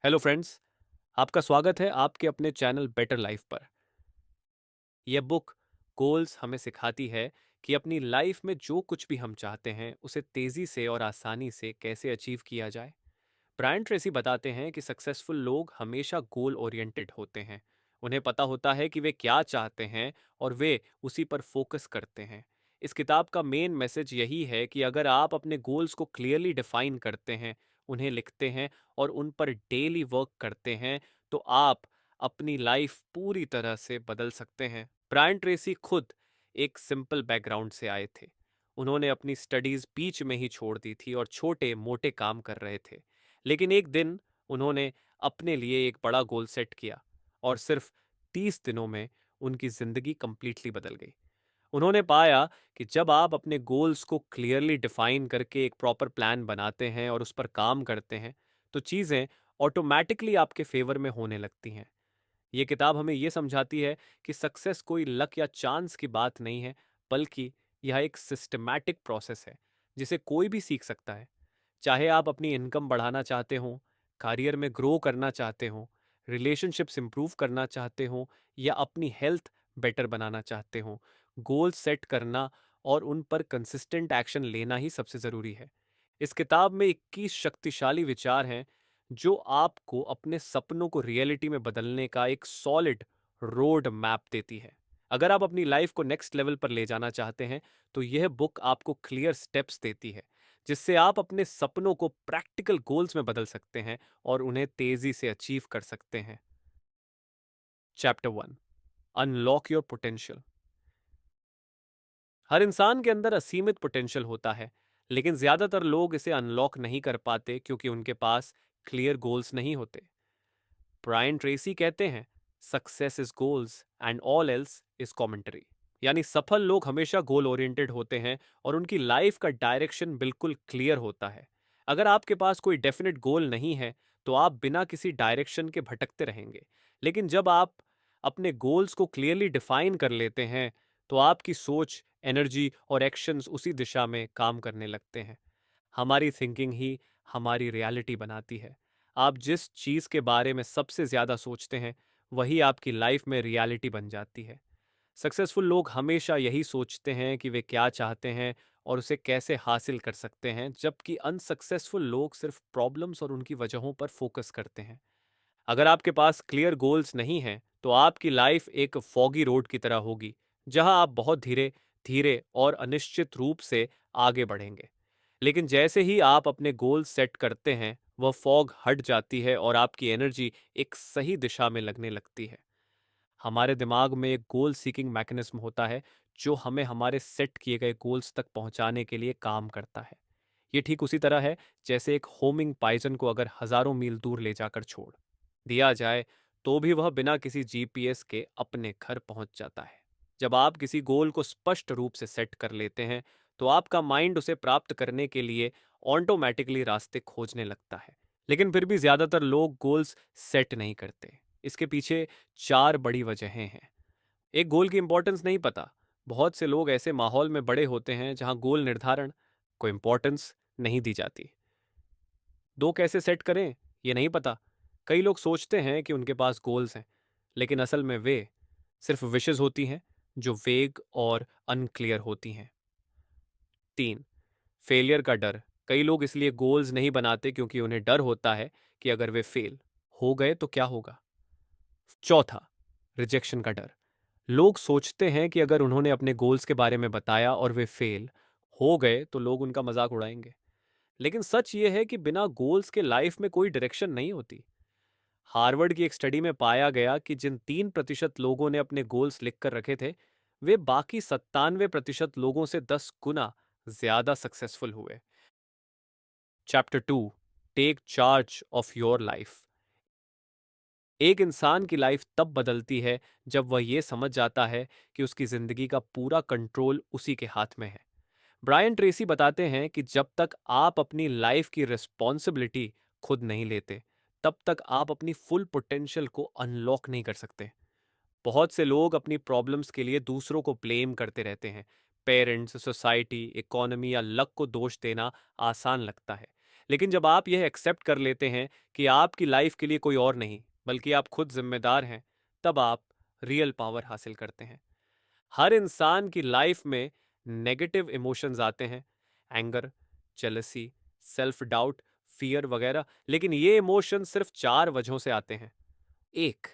Hello friends, आपका स्वागत है आपके अपने चैनल बेटर लाइफ पर। यह बुक गोल्स हमें सिखाती है कि अपनी लाइफ में जो कुछ भी हम चाहते हैं उसे तेजी से और आसानी से कैसे अचीव किया जाए। ब्रायन ट्रेसी बताते हैं कि सक्सेसफुल लोग हमेशा गोल ओरिएंटेड होते हैं। उन्हें पता होता है कि वे क्या चाहते हैं और वे उसी पर फोकस करते हैं। इस किताब का मेन मैसेज यही है कि अगर आप अपने गोल्स को क्लियरली डिफाइन करते हैं, उन्हें लिखते हैं और उन पर डेली वर्क करते हैं, तो आप अपनी लाइफ पूरी तरह से बदल सकते हैं। ब्रायन ट्रेसी खुद एक सिंपल बैकग्राउंड से आए थे। उन्होंने अपनी स्टडीज बीच में ही छोड़ दी थी और छोटे मोटे काम कर रहे थे। लेकिन एक दिन उन्होंने अपने लिए एक बड़ा गोल सेट किया और सिर्फ 30 दिनों में उनकी जिंदगी कंप्लीटली बदल गई। उन्होंने पाया कि जब आप अपने गोल्स को क्लियरली डिफाइन करके एक प्रॉपर प्लान बनाते हैं और उस पर काम करते हैं, तो चीज़ें ऑटोमेटिकली आपके फेवर में होने लगती हैं। ये किताब हमें ये समझाती है कि सक्सेस कोई लक या चांस की बात नहीं है, बल्कि यह एक सिस्टमैटिक प्रोसेस है जिसे कोई भी सीख सकता है। चाहे आप अपनी इनकम बढ़ाना चाहते हो, करियर में ग्रो करना चाहते हो, रिलेशनशिप्स इंप्रूव करना चाहते हो या अपनी हेल्थ बेटर बनाना चाहते हो, गोल सेट करना और उन पर कंसिस्टेंट एक्शन लेना ही सबसे ज़रूरी है। इस किताब में 21 शक्तिशाली विचार हैं जो आपको अपने सपनों को रियलिटी में बदलने का एक सॉलिड रोड मैप देती है। अगर आप अपनी लाइफ को नेक्स्ट लेवल पर ले जाना चाहते हैं, तो यह बुक आपको क्लियर स्टेप्स देती है जिससे आप अपने सपनों को प्रैक्टिकल गोल्स में बदल सकते हैं और उन्हें तेजी से अचीव कर सकते हैं। Chapter 1, unlock your potential. हर इंसान के अंदर असीमित पोटेंशियल होता है, लेकिन ज्यादातर लोग इसे अनलॉक नहीं कर पाते क्योंकि उनके पास क्लियर गोल्स नहीं होते। ब्रायन ट्रेसी कहते हैं, success is goals and all else is commentary. यानी सफल लोग हमेशा गोल ओरिएंटेड होते हैं और उनकी लाइफ का डायरेक्शन बिल्कुल क्लियर होता है। अगर आपके पास कोई डेफिनेट गोल नहीं है, तो आप बिना किसी डायरेक्शन के भटकते रहेंगे। लेकिन जब आप अपने गोल्स को क्लियरली डिफाइन कर लेते हैं, तो आपकी सोच, एनर्जी और एक्शंस उसी दिशा में काम करने लगते हैं। हमारी थिंकिंग ही हमारी रियलिटी बनाती है। आप जिस चीज़ के बारे में सबसे ज़्यादा सोचते हैं, वही आपकी लाइफ में रियलिटी बन जाती है। सक्सेसफुल लोग हमेशा यही सोचते हैं कि वे क्या चाहते हैं और उसे कैसे हासिल कर सकते हैं, जबकि अनसक्सेसफुल लोग सिर्फ प्रॉब्लम्स और उनकी वजहों पर फोकस करते हैं। अगर आपके पास क्लियर गोल्स नहीं हैं, तो आपकी लाइफ एक फॉगी रोड की तरह होगी, जहां आप बहुत धीरे धीरे और अनिश्चित रूप से आगे बढ़ेंगे। लेकिन जैसे ही आप अपने गोल सेट करते हैं, वह फॉग हट जाती है और आपकी एनर्जी एक सही दिशा में लगने लगती है। हमारे दिमाग में एक गोल सीकिंग मैकेनिज्म होता है जो हमें हमारे सेट किए गए गोल्स तक पहुंचाने के लिए काम करता है। ये ठीक उसी तरह है जैसे एक होमिंग पाइजन को अगर हजारों मील दूर ले जाकर छोड़ दिया जाए, तो भी वह बिना किसी जीपीएस के अपने घर पहुंच जाता है। जब आप किसी गोल को स्पष्ट रूप से सेट कर लेते हैं, तो आपका माइंड उसे प्राप्त करने के लिए ऑटोमेटिकली रास्ते खोजने लगता है। लेकिन फिर भी ज्यादातर लोग गोल्स सेट नहीं करते। इसके पीछे 4 बड़ी वजहें हैं। एक, गोल की इंपॉर्टेंस नहीं पता। बहुत से लोग ऐसे माहौल में बड़े होते हैं जहां गोल निर्धारण को इंपॉर्टेंस नहीं दी जाती। 2, कैसे सेट करें ये नहीं पता। कई लोग सोचते हैं कि उनके पास गोल्स हैं, लेकिन असल में वे सिर्फ विशेस होती हैं जो वेग और अनक्लियर होती हैं। 3, फेलियर का डर। कई लोग इसलिए गोल्स नहीं बनाते क्योंकि उन्हें डर होता है कि अगर वे फेल हो गए तो क्या होगा। 4, रिजेक्शन का डर। लोग सोचते हैं कि अगर उन्होंने अपने गोल्स के बारे में बताया और वे फेल हो गए तो लोग उनका मजाक उड़ाएंगे। लेकिन सच ये है कि बिना गोल्स के लाइफ में कोई डायरेक्शन नहीं होती। हार्वर्ड की एक स्टडी में पाया गया कि जिन 3% लोगों ने अपने गोल्स लिख कर रखे थे, वे बाकी 97% लोगों से 10 गुना ज्यादा सक्सेसफुल हुए। Chapter 2, take charge of your life. एक इंसान की लाइफ तब बदलती है जब वह यह समझ जाता है कि उसकी जिंदगी का पूरा कंट्रोल उसी के हाथ में है। ब्रायन ट्रेसी बताते हैं कि जब तक आप अपनी लाइफ की रिस्पॉन्सिबिलिटी खुद नहीं लेते, तब तक आप अपनी फुल पोटेंशियल को अनलॉक नहीं कर सकते। बहुत से लोग अपनी प्रॉब्लम्स के लिए दूसरों को ब्लेम करते रहते हैं। पेरेंट्स, सोसाइटी, इकोनॉमी या लक को दोष देना आसान लगता है, लेकिन जब आप यह एक्सेप्ट कर लेते हैं कि आपकी लाइफ के लिए कोई और नहीं बल्कि आप खुद जिम्मेदार हैं, तब आप रियल पावर हासिल करते हैं। हर इंसान की लाइफ में नेगेटिव इमोशंस आते हैं, anger, jealousy, self doubt, fear वगैरह, लेकिन ये इमोशंस सिर्फ 4 वजहों से आते हैं। एक,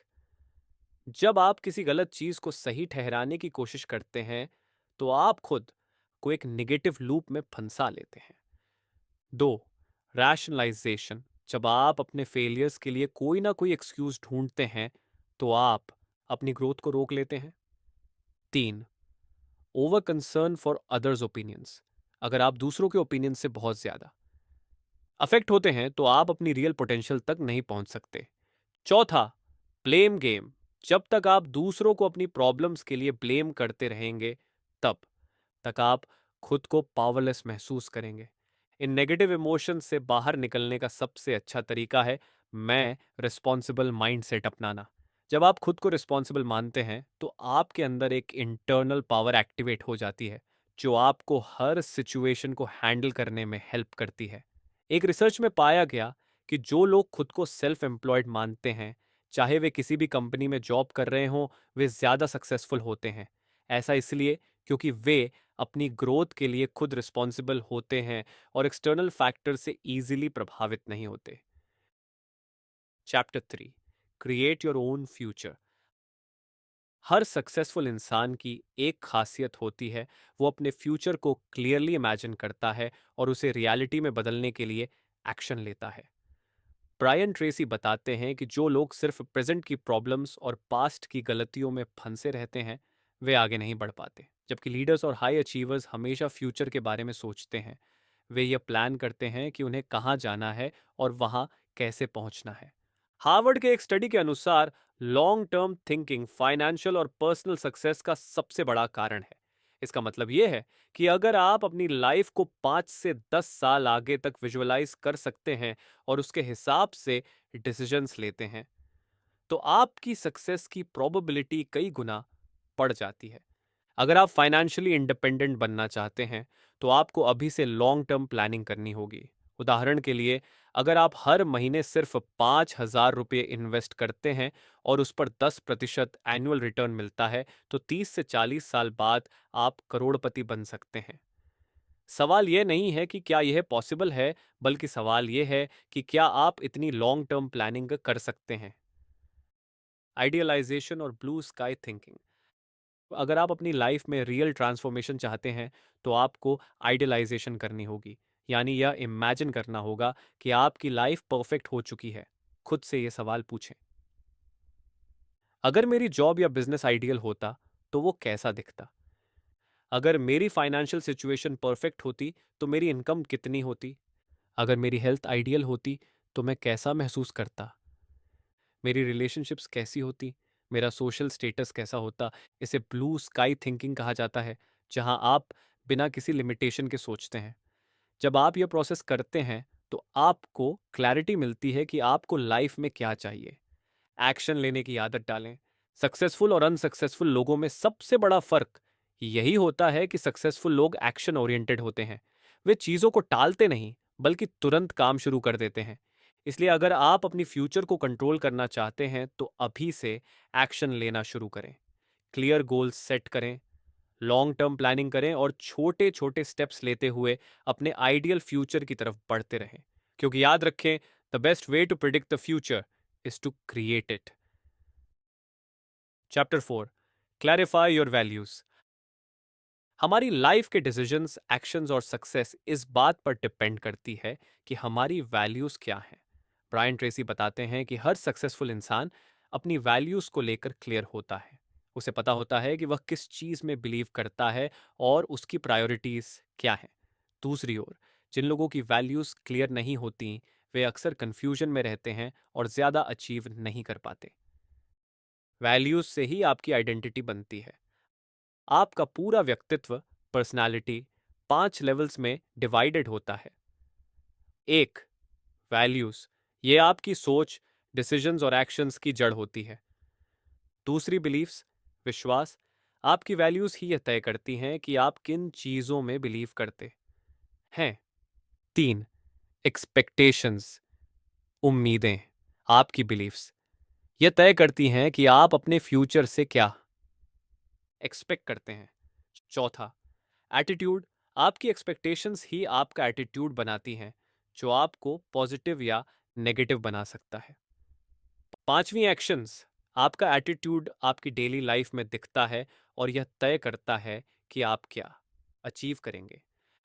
जब आप किसी गलत चीज को सही ठहराने की कोशिश करते हैं तो आप खुद को एक नेगेटिव लूप में फंसा लेते हैं। दो, रैशनलाइजेशन, जब आप अपने फेलियर्स के लिए कोई ना कोई एक्सक्यूज ढूंढते हैं तो आप अपनी ग्रोथ को रोक लेते हैं। तीन, over concern for others opinions, अगर आप दूसरों के ओपिनियन से बहुत ज्यादा अफेक्ट होते हैं तो आप अपनी रियल पोटेंशियल तक नहीं पहुंच सकते। चौथा, ब्लेम गेम, जब तक आप दूसरों को अपनी प्रॉब्लम्स के लिए ब्लेम करते रहेंगे तब तक आप खुद को पावरलेस महसूस करेंगे। इन नेगेटिव इमोशंस से बाहर निकलने का सबसे अच्छा तरीका है मैं रिस्पॉन्सिबल माइंडसेट अपनाना। जब आप खुद को रिस्पॉन्सिबल मानते हैं तो आपके अंदर एक इंटरनल पावर एक्टिवेट हो जाती है जो आपको हर सिचुएशन को हैंडल करने में हेल्प करती है। एक रिसर्च में पाया गया कि जो लोग खुद को सेल्फ एम्प्लॉयड मानते हैं, चाहे वे किसी भी कंपनी में जॉब कर रहे हों, वे ज़्यादा सक्सेसफुल होते हैं। ऐसा इसलिए क्योंकि वे अपनी ग्रोथ के लिए खुद रिस्पॉन्सिबल होते हैं और एक्सटर्नल फैक्टर से इजीली प्रभावित नहीं होते। Chapter 3, create your own future. Her successful इंसान की एक खासियत होती है, वो अपने फ्यूचर को क्लियरली इमेजिन करता है और उसे रियलिटी में बदलने के लिए एक्शन लेता है। ब्रायन ट्रेसी बताते हैं कि जो लोग सिर्फ प्रेजेंट की प्रॉब्लम्स और पास्ट की गलतियों में फंसे रहते हैं वे आगे नहीं बढ़ पाते, जबकि लीडर्स और हाई अचीवर्स हमेशा फ्यूचर के बारे में सोचते हैं। वे ये प्लान करते हैं कि उन्हें कहाँ जाना है और वहाँ कैसे पहुँचना है। हार्वर्ड के एक स्टडी के अनुसार लॉन्ग टर्म थिंकिंग फाइनेंशियल और पर्सनल सक्सेस का सबसे बड़ा कारण है। इसका मतलब यह है कि अगर आप अपनी लाइफ को 5 से 10 साल आगे तक विजुअलाइज कर सकते हैं और उसके हिसाब से डिसीजंस लेते हैं तो आपकी सक्सेस की प्रोबेबिलिटी कई गुना बढ़ जाती है। अगर आप फाइनेंशियली इंडिपेंडेंट बनना चाहते हैं तो आपको अभी से लॉन्ग टर्म प्लानिंग करनी होगी। उदाहरण के लिए, अगर आप हर महीने सिर्फ 5,000 रुपये इन्वेस्ट करते हैं और उस पर 10% एनुअल रिटर्न मिलता है तो 30 से 40 साल बाद आप करोड़पति बन सकते हैं। सवाल यह नहीं है कि क्या यह पॉसिबल है, बल्कि सवाल यह है कि क्या आप इतनी लॉन्ग टर्म प्लानिंग कर सकते हैं। आइडियलाइजेशन और ब्लू स्काई थिंकिंग, अगर आप अपनी लाइफ में रियल ट्रांसफॉर्मेशन चाहते हैं तो आपको आइडियलाइजेशन करनी होगी, यानी यह इमेजिन करना होगा कि आपकी लाइफ परफेक्ट हो चुकी है। खुद से यह सवाल पूछें, अगर मेरी जॉब या बिजनेस आइडियल होता तो वो कैसा दिखता? अगर मेरी फाइनेंशियल सिचुएशन परफेक्ट होती तो मेरी इनकम कितनी होती? अगर मेरी हेल्थ आइडियल होती तो मैं कैसा महसूस करता? मेरी रिलेशनशिप्स कैसी होती? मेरा सोशल स्टेटस कैसा होता? इसे ब्लू स्काई थिंकिंग कहा जाता है, जहां आप बिना किसी लिमिटेशन के सोचते हैं। जब आप यह प्रोसेस करते हैं तो आपको क्लैरिटी मिलती है कि आपको लाइफ में क्या चाहिए। एक्शन लेने की आदत डालें। सक्सेसफुल और अनसक्सेसफुल लोगों में सबसे बड़ा फर्क यही होता है कि सक्सेसफुल लोग एक्शन ओरिएंटेड होते हैं। वे चीजों को टालते नहीं, बल्कि तुरंत काम शुरू कर देते हैं। इसलिए अगर आप अपनी फ्यूचर को कंट्रोल करना चाहते हैं तो अभी से एक्शन लेना शुरू करें। क्लियर गोल्स सेट करें, लॉन्ग टर्म प्लानिंग करें और छोटे छोटे स्टेप्स लेते हुए अपने आइडियल फ्यूचर की तरफ बढ़ते रहें। क्योंकि याद रखें, the best way to predict the future is to create it. Chapter 4, clarify your values. हमारी लाइफ के डिसीजंस, एक्शंस और सक्सेस इस बात पर डिपेंड करती है कि हमारी वैल्यूज क्या हैं। ब्रायन ट्रेसी बताते हैं कि हर सक्सेसफुल इंसान अपनी वैल्यूज को लेकर क्लियर होता है। उसे पता होता है कि वह किस चीज में बिलीव करता है और उसकी प्रायोरिटीज क्या हैं। दूसरी ओर, जिन लोगों की वैल्यूज क्लियर नहीं होती, वे अक्सर कंफ्यूजन में रहते हैं और ज्यादा अचीव नहीं कर पाते। वैल्यूज से ही आपकी आइडेंटिटी बनती है। आपका पूरा व्यक्तित्व, पर्सनालिटी 5 लेवल्स में डिवाइडेड होता है। एक, वैल्यूज, ये आपकी सोच, डिसीजंस और एक्शंस की जड़ होती है। दूसरी, बिलीव्स, विश्वास, आपकी वैल्यूज ही यह तय करती हैं कि आप किन चीजों में बिलीव करते हैं। 3, एक्सपेक्टेशंस, उम्मीदें, आपकी बिलीफ्स, यह तय करती हैं कि आप अपने फ्यूचर से क्या एक्सपेक्ट करते हैं। चौथा, एटीट्यूड, आपकी एक्सपेक्टेशंस ही आपका एटीट्यूड बनाती हैं, जो आपको पॉजिटिव या नेगेटिव बना सकता है। पांचवी, एक्शंस, आपका एटीट्यूड आपकी डेली लाइफ में दिखता है और यह तय करता है कि आप क्या अचीव करेंगे।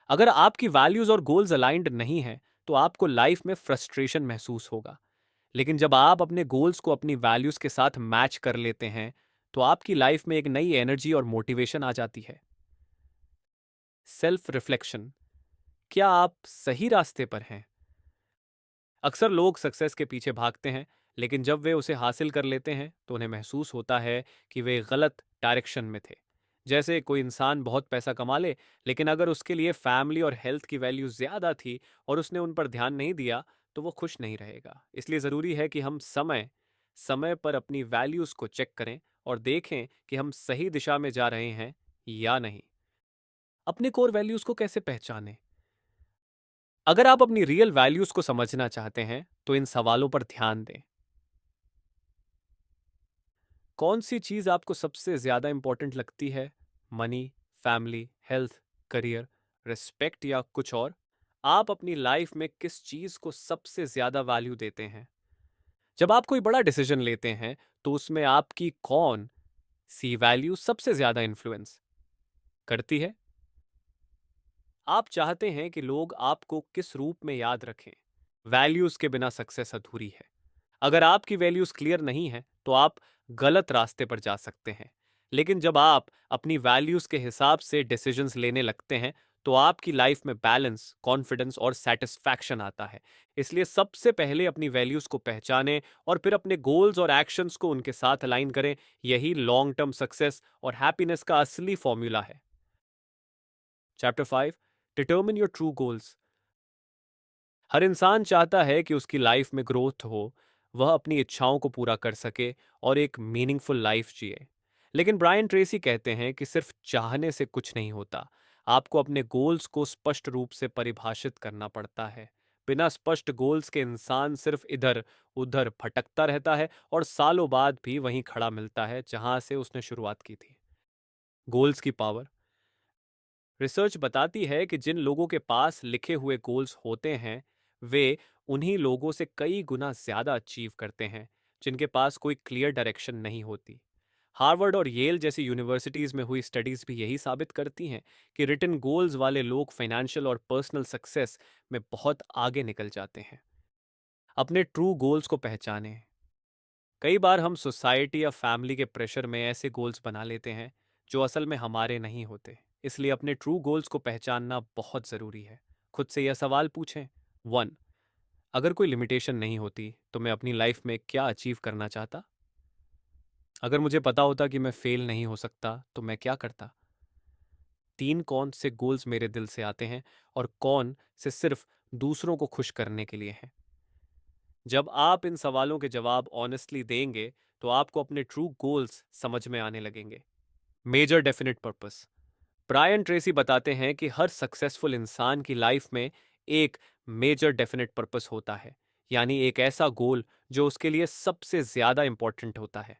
अगर आपकी वैल्यूज और गोल्स अलाइंड नहीं हैं, तो आपको लाइफ में फ्रस्ट्रेशन महसूस होगा। लेकिन जब आप अपने गोल्स को अपनी वैल्यूज के साथ मैच कर लेते हैं, तो आपकी लाइफ में एक नई एनर्जी और मोटिवेशन आ जाती है। सेल्फ रिफ्लेक्शन, क्या आप सही रास्ते पर हैं? अक्सर लोग सक्सेस के पीछे भागते हैं, लेकिन जब वे उसे हासिल कर लेते हैं तो उन्हें महसूस होता है कि वे गलत डायरेक्शन में थे। जैसे कोई इंसान बहुत पैसा कमा ले, लेकिन अगर उसके लिए फैमिली और हेल्थ की वैल्यू ज्यादा थी और उसने उन पर ध्यान नहीं दिया, तो वो खुश नहीं रहेगा। इसलिए जरूरी है कि हम समय समय पर अपनी वैल्यूज को चेक करें और देखें कि हम सही दिशा में जा रहे हैं या नहीं। अपने कोर वैल्यूज को कैसे पहचानें? अगर आप अपनी रियल वैल्यूज को समझना चाहते हैं, तो इन सवालों पर ध्यान दें। कौन सी चीज आपको सबसे ज्यादा इंपॉर्टेंट लगती है? Money, family, health, career, respect या कुछ और? आप अपनी लाइफ में किस चीज को सबसे ज्यादा वैल्यू देते हैं? जब आप कोई बड़ा डिसीजन लेते हैं, तो उसमें आपकी कौन सी वैल्यू सबसे ज्यादा इन्फ्लुएंस करती है? आप चाहते हैं कि लोग आपको किस रूप में याद रखें? वैल्यूज के बिना सक्सेस अधूरी है। अगर आपकी वैल्यूज क्लियर नहीं है, तो आप गलत रास्ते पर जा सकते हैं। लेकिन जब आप अपनी वैल्यूज के हिसाब से डिसीजंस लेने लगते हैं, तो आपकी लाइफ में बैलेंस, कॉन्फिडेंस और सेटिस्फैक्शन आता है। इसलिए सबसे पहले अपनी वैल्यूज को पहचानें और फिर अपने गोल्स और एक्शंस को उनके साथ अलाइन करें। यही लॉन्ग टर्म सक्सेस और हैप्पीनेस का असली फॉर्मूला है। Chapter 5, determine your true goals. हर इंसान चाहता है कि उसकी लाइफ में ग्रोथ हो, वह अपनी इच्छाओं को पूरा कर सके और एक मीनिंगफुल लाइफ जिए। लेकिन ब्रायन ट्रेसी कहते हैं कि सिर्फ चाहने से कुछ नहीं होता। आपको अपने गोल्स को स्पष्ट रूप से परिभाषित करना पड़ता है। बिना स्पष्ट गोल्स के इंसान सिर्फ इधर उधर भटकता रहता है और सालों बाद भी वहीं खड़ा मिलता है जहां से उसने शुरुआत की थी। गोल्स की पावर, रिसर्च बताती है कि जिन लोगों के पास लिखे हुए गोल्स होते हैं, वे उन्हीं लोगों से कई गुना ज्यादा अचीव करते हैं जिनके पास कोई क्लियर डायरेक्शन नहीं होती। हार्वर्ड और येल जैसी यूनिवर्सिटीज में हुई स्टडीज भी यही साबित करती हैं कि रिटन गोल्स वाले लोग फाइनेंशियल और पर्सनल सक्सेस में बहुत आगे निकल जाते हैं। अपने ट्रू गोल्स को पहचानें। कई बार हम सोसाइटी या फैमिली के प्रेशर में ऐसे गोल्स बना लेते हैं जो असल में हमारे नहीं होते। इसलिए अपने ट्रू गोल्स को पहचानना बहुत ज़रूरी है। खुद से यह सवाल पूछें। 1, अगर कोई लिमिटेशन नहीं होती तो मैं अपनी लाइफ में क्या अचीव करना चाहता? अगर मुझे पता होता कि मैं फेल नहीं हो सकता तो मैं क्या करता? 3, कौन से गोल्स मेरे दिल से आते हैं और कौन से सिर्फ दूसरों को खुश करने के लिए हैं? जब आप इन सवालों के जवाब ऑनेस्टली देंगे, तो आपको अपने ट्रू गोल्स समझ में आने लगेंगे। Major definite purpose, Brian Tracy बताते हैं कि हर सक्सेसफुल इंसान की लाइफ में एक मेजर डेफिनेट पर्पस होता है, यानी एक ऐसा गोल जो उसके लिए सबसे ज्यादा इंपॉर्टेंट होता है।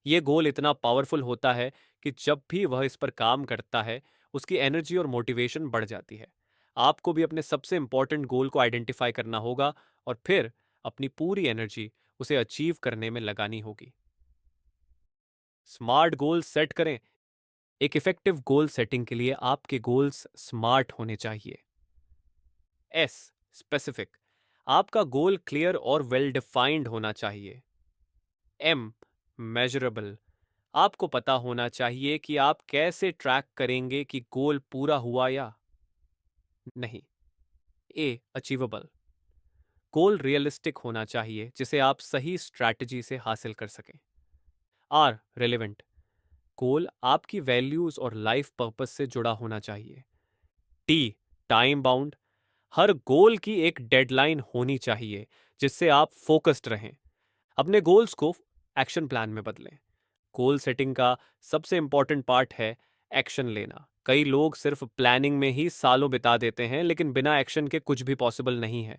यह गोल इतना पावरफुल होता है कि जब भी वह इस पर काम करता है, उसकी एनर्जी और मोटिवेशन बढ़ जाती है। आपको भी अपने सबसे इंपॉर्टेंट गोल को आइडेंटिफाई करना होगा और फिर अपनी पूरी एनर्जी उसे अचीव करने में लगानी होगी। स्मार्ट गोल सेट करें। एक इफेक्टिव गोल सेटिंग के लिए आपके गोल्स स्मार्ट होने चाहिए। एस, स्पेसिफिक, आपका गोल क्लियर और वेल डिफाइंड होना चाहिए। एम, मेजरेबल, आपको पता होना चाहिए कि आप कैसे ट्रैक करेंगे कि गोल पूरा हुआ या नहीं। ए, अचीवेबल, गोल रियलिस्टिक होना चाहिए जिसे आप सही स्ट्रैटेजी से हासिल कर सकें। आर, रेलेवेंट, गोल आपकी वैल्यूज और लाइफ पर्पस से जुड़ा होना चाहिए। टी, टाइम बाउंड, हर गोल की एक डेडलाइन होनी चाहिए जिससे आप फोकस्ड रहें। अपने गोल्स को एक्शन प्लान में बदलें। गोल सेटिंग का सबसे इंपॉर्टेंट पार्ट है एक्शन लेना। कई लोग सिर्फ प्लानिंग में ही सालों बिता देते हैं, लेकिन बिना एक्शन के कुछ भी पॉसिबल नहीं है।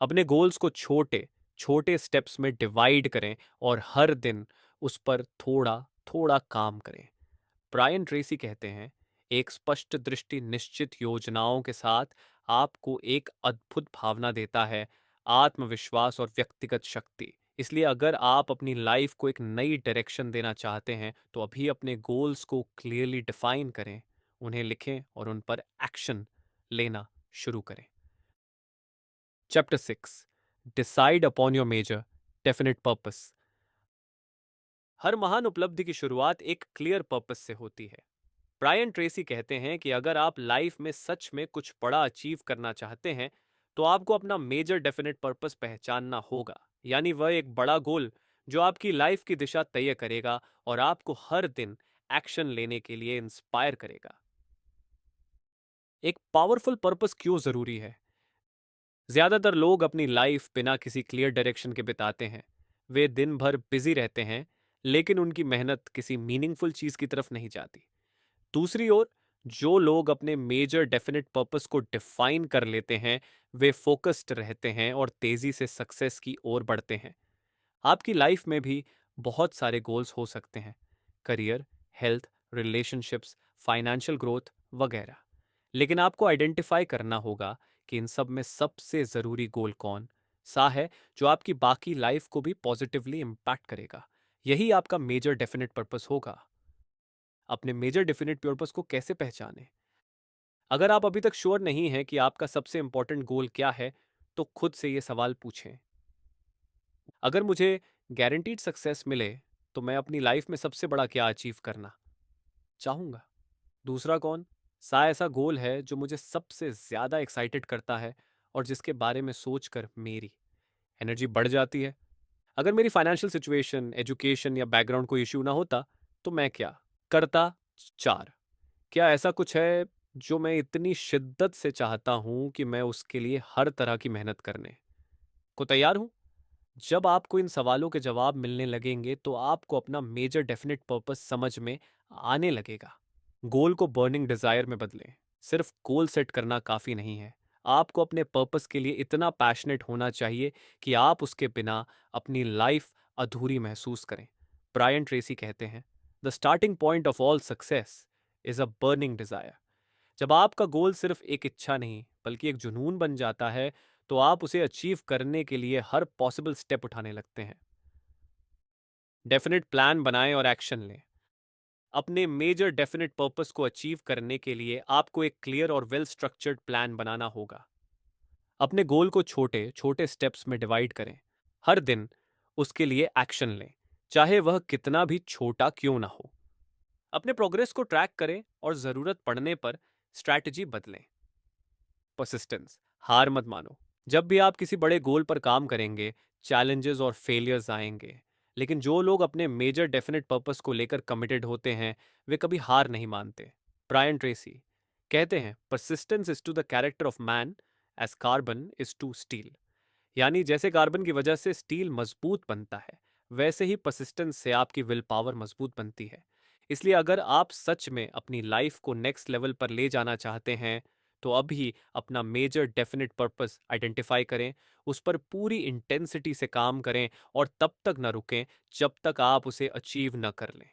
अपने गोल्स को छोटे छोटे स्टेप्स में डिवाइड करें और हर दिन उस पर थोड़ा थोड़ा काम करें। ब्रायन ट्रेसी कहते हैं, एक स्पष्ट दृष्टि निश्चित योजनाओं के साथ आपको एक अद्भुत भावना देता है, आत्मविश्वास और व्यक्तिगत शक्ति। इसलिए अगर आप अपनी लाइफ को एक नई डायरेक्शन देना चाहते हैं तो अभी अपने गोल्स को क्लियरली डिफाइन करें, उन्हें लिखें और उन पर एक्शन लेना शुरू करें। Chapter 6, decide upon your major definite purpose. हर महान उपलब्धि की शुरुआत एक क्लियर पर्पस से होती है। ब्रायन ट्रेसी कहते हैं कि अगर आप लाइफ में सच में कुछ बड़ा अचीव करना चाहते हैं तो आपको अपना मेजर डेफिनेट पर्पस पहचानना होगा, यानी वह एक बड़ा गोल जो आपकी लाइफ की दिशा तय करेगा और आपको हर दिन एक्शन लेने के लिए इंस्पायर करेगा। एक पावरफुल पर्पस क्यों जरूरी है? ज्यादातर लोग अपनी लाइफ बिना किसी क्लियर डायरेक्शन के बिताते हैं। वे दिन भर बिजी रहते हैं, लेकिन उनकी मेहनत किसी मीनिंगफुल चीज की तरफ नहीं जाती। दूसरी ओर, जो लोग अपने मेजर डेफिनेट पर्पस को डिफाइन कर लेते हैं, वे फोकस्ड रहते हैं और तेजी से सक्सेस की ओर बढ़ते हैं। आपकी लाइफ में भी बहुत सारे गोल्स हो सकते हैं, career, health, relationships, financial growth वगैरह। लेकिन आपको आइडेंटिफाई करना होगा कि इन सब में सबसे ज़रूरी गोल कौन सा है जो आपकी बाकी लाइफ को भी पॉजिटिवली इम्पैक्ट करेगा। यही आपका मेजर डेफिनेट पर्पस होगा। अपने मेजर डेफिनेट पर्पस को कैसे पहचानें? अगर आप अभी तक श्योर नहीं हैं कि आपका सबसे इंपॉर्टेंट गोल क्या है, तो खुद से ये सवाल पूछें। अगर मुझे गारंटीड सक्सेस मिले तो मैं अपनी लाइफ में सबसे बड़ा क्या अचीव करना चाहूँगा? दूसरा कौन सा ऐसा गोल है जो मुझे सबसे ज़्यादा एक्साइटेड करता है और जिसके बारे में सोचकर मेरी एनर्जी बढ़ जाती है? अगर मेरी फाइनेंशियल सिचुएशन, एजुकेशन या बैकग्राउंड कोई इश्यू ना होता तो मैं क्या करता? चार, क्या ऐसा कुछ है जो मैं इतनी शिद्दत से चाहता हूं कि मैं उसके लिए हर तरह की मेहनत करने को तैयार हूं? जब आपको इन सवालों के जवाब मिलने लगेंगे तो आपको अपना मेजर डेफिनेट पर्पस समझ में आने लगेगा। गोल को बर्निंग डिजायर में बदलें। सिर्फ गोल सेट करना काफी नहीं है, आपको अपने पर्पस के लिए इतना पैशनेट होना चाहिए कि आप उसके बिना अपनी लाइफ अधूरी महसूस करें। ब्रायन ट्रेसी कहते हैं, the starting point of all success is a burning desire. जब आपका गोल सिर्फ एक इच्छा नहीं बल्कि एक जुनून बन जाता है तो आप उसे अचीव करने के लिए हर पॉसिबल स्टेप उठाने लगते हैं। डेफिनेट प्लान बनाएं और एक्शन लें। अपने मेजर डेफिनेट पर्पस को अचीव करने के लिए आपको एक क्लियर और वेल स्ट्रक्चर्ड प्लान बनाना होगा। अपने गोल को छोटे छोटे स्टेप्स में डिवाइड करें। हर दिन उसके लिए एक्शन लें, चाहे वह कितना भी छोटा क्यों ना हो। अपने प्रोग्रेस को ट्रैक करें और जरूरत पड़ने पर स्ट्रैटेजी बदलें। परसिस्टेंस, हार मत मानो। जब भी आप किसी बड़े गोल पर काम करेंगे, चैलेंजेस और फेलियर्स आएंगे, लेकिन जो लोग अपने मेजर डेफिनेट पर्पस को लेकर कमिटेड होते हैं, वे कभी हार नहीं मानते। ब्रायन ट्रेसी कहते हैं, persistence is to the character of man as carbon is to steel. यानी जैसे कार्बन की वजह से स्टील मजबूत बनता है, वैसे ही परसिस्टेंस से आपकी विल पावर मजबूत बनती है। इसलिए अगर आप सच में अपनी लाइफ को नेक्स्ट लेवल पर ले जाना चाहते हैं तो अभी अपना मेजर डेफिनेट पर्पस आइडेंटिफाई करें, उस पर पूरी इंटेंसिटी से काम करें और तब तक न रुकें जब तक आप उसे अचीव न कर लें।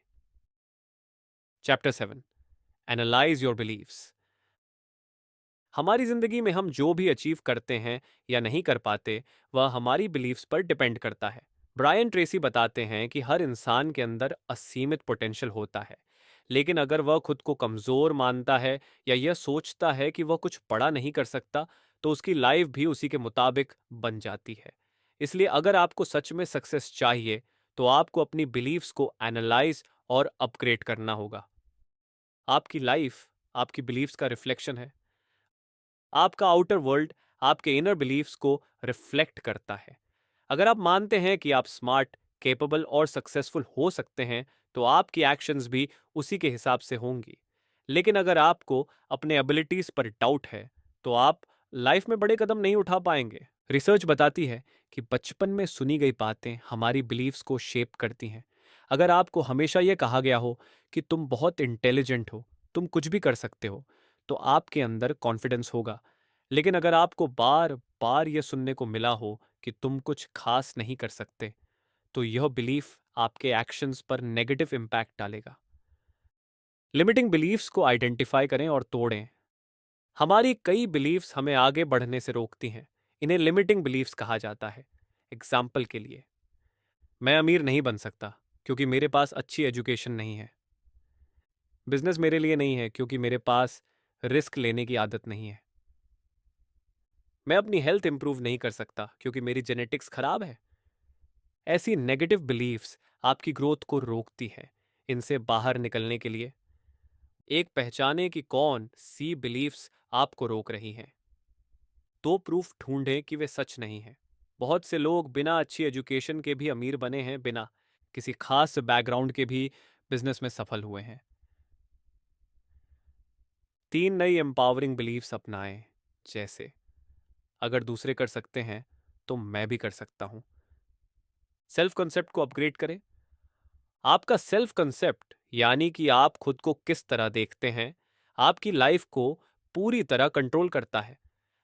Chapter 7, analyse your beliefs. हमारी जिंदगी में हम जो भी अचीव करते हैं या नहीं कर पाते, वह हमारी बिलीव्स पर डिपेंड करता है। ब्रायन ट्रेसी बताते हैं कि हर इंसान के अंदर असीमित पोटेंशियल होता है, लेकिन अगर वह खुद को कमजोर मानता है या यह सोचता है कि वह कुछ बड़ा नहीं कर सकता, तो उसकी लाइफ भी उसी के मुताबिक बन जाती है। इसलिए अगर आपको सच में सक्सेस चाहिए, तो आपको अपनी बिलीव्स को एनालाइज और अपग्रेड करना होगा। आपकी लाइफ आपकी बिलीव्स का रिफ्लेक्शन है। आपका आउटर वर्ल्ड आपके इनर बिलीफ्स को रिफ्लेक्ट करता है। अगर आप मानते हैं कि आप स्मार्ट, केपेबल और सक्सेसफुल हो सकते हैं, तो आपकी एक्शंस भी उसी के हिसाब से होंगी। लेकिन अगर आपको अपने एबिलिटीज पर डाउट है, तो आप लाइफ में बड़े कदम नहीं उठा पाएंगे। रिसर्च बताती है कि बचपन में सुनी गई बातें हमारी बिलीव्स को शेप करती हैं। अगर आपको हमेशा यह कहा गया हो कि तुम बहुत इंटेलिजेंट हो, तुम कुछ भी कर सकते हो, तो आपके अंदर कॉन्फिडेंस होगा। लेकिन अगर आपको बार बार यह सुनने को मिला हो कि तुम कुछ खास नहीं कर सकते, तो यह बिलीफ आपके एक्शंस पर नेगेटिव इम्पैक्ट डालेगा। लिमिटिंग बिलीफ्स को आइडेंटिफाई करें और तोड़ें। हमारी कई बिलीफ्स हमें आगे बढ़ने से रोकती हैं। इन्हें लिमिटिंग बिलीफ्स कहा जाता है। एग्जाम्पल के लिए, मैं अमीर नहीं बन सकता क्योंकि मेरे पास अच्छी एजुकेशन नहीं है। बिजनेस मेरे लिए नहीं है क्योंकि मेरे पास रिस्क लेने की आदत नहीं है। मैं अपनी हेल्थ इंप्रूव नहीं कर सकता क्योंकि मेरी जेनेटिक्स खराब है। ऐसी नेगेटिव बिलीफ्स आपकी ग्रोथ को रोकती हैं। इनसे बाहर निकलने के लिए एक पहचाने कि कौन सी बिलीफ्स आपको रोक रही हैं। दो प्रूफ ढूंढें कि वे सच नहीं हैं। बहुत से लोग बिना अच्छी एजुकेशन के भी अमीर बने हैं, बिना किसी खास बैकग्राउंड के भी बिजनेस में सफल हुए हैं। तीन नई एम्पावरिंग बिलीफ्स अपनाएं, जैसे अगर दूसरे कर सकते हैं तो मैं भी कर सकता हूं। सेल्फ कंसेप्ट को अपग्रेड करें। आपका सेल्फ कंसेप्ट यानी कि आप खुद को किस तरह देखते हैं, आपकी लाइफ को पूरी तरह कंट्रोल करता है।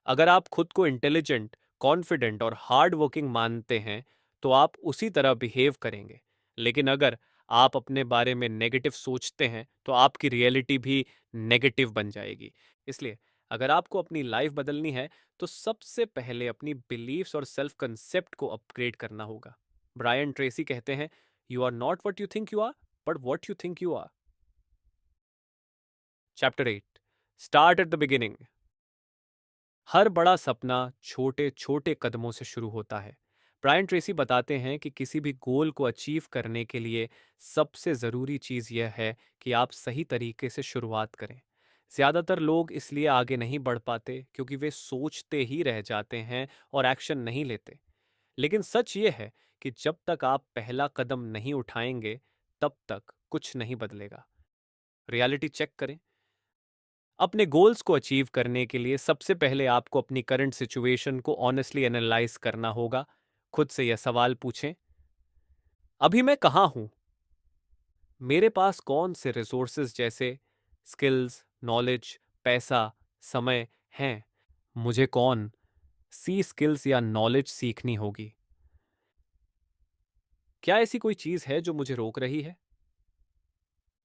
अगर आप खुद को इंटेलिजेंट, कॉन्फिडेंट और हार्ड वर्किंग मानते हैं, तो आप उसी तरह बिहेव करेंगे। लेकिन अगर आप अपने बारे में नेगेटिव सोचते हैं, तो आपकी रियलिटी भी नेगेटिव बन जाएगी। इसलिए अगर आपको अपनी लाइफ बदलनी है, तो सबसे पहले अपनी बिलीफ्स और सेल्फ कंसेप्ट को अपग्रेड करना होगा। ब्रायन ट्रेसी कहते हैं, you are not what you think you are, but what you think you are. Chapter 8, start at the beginning. हर बड़ा सपना छोटे छोटे कदमों से शुरू होता है। ब्रायन ट्रेसी बताते हैं कि किसी भी गोल को अचीव करने के लिए सबसे ज़रूरी चीज़ यह है कि आप सही तरीके से शुरुआत करें। ज़्यादातर लोग इसलिए आगे नहीं बढ़ पाते क्योंकि वे सोचते ही रह जाते हैं और एक्शन नहीं लेते। लेकिन सच ये है कि जब तक आप पहला कदम नहीं उठाएंगे, तब तक कुछ नहीं बदलेगा। रियलिटी चेक करें। अपने गोल्स को अचीव करने के लिए सबसे पहले आपको अपनी करंट सिचुएशन को ऑनेस्टली एनालाइज करना होगा। खुद से यह सवाल पूछें, अभी मैं कहाँ हूं? मेरे पास कौन से रिसोर्सेज जैसे स्किल्स, नॉलेज, पैसा, समय हैं? मुझे कौन सी स्किल्स या नॉलेज सीखनी होगी? क्या ऐसी कोई चीज है जो मुझे रोक रही है?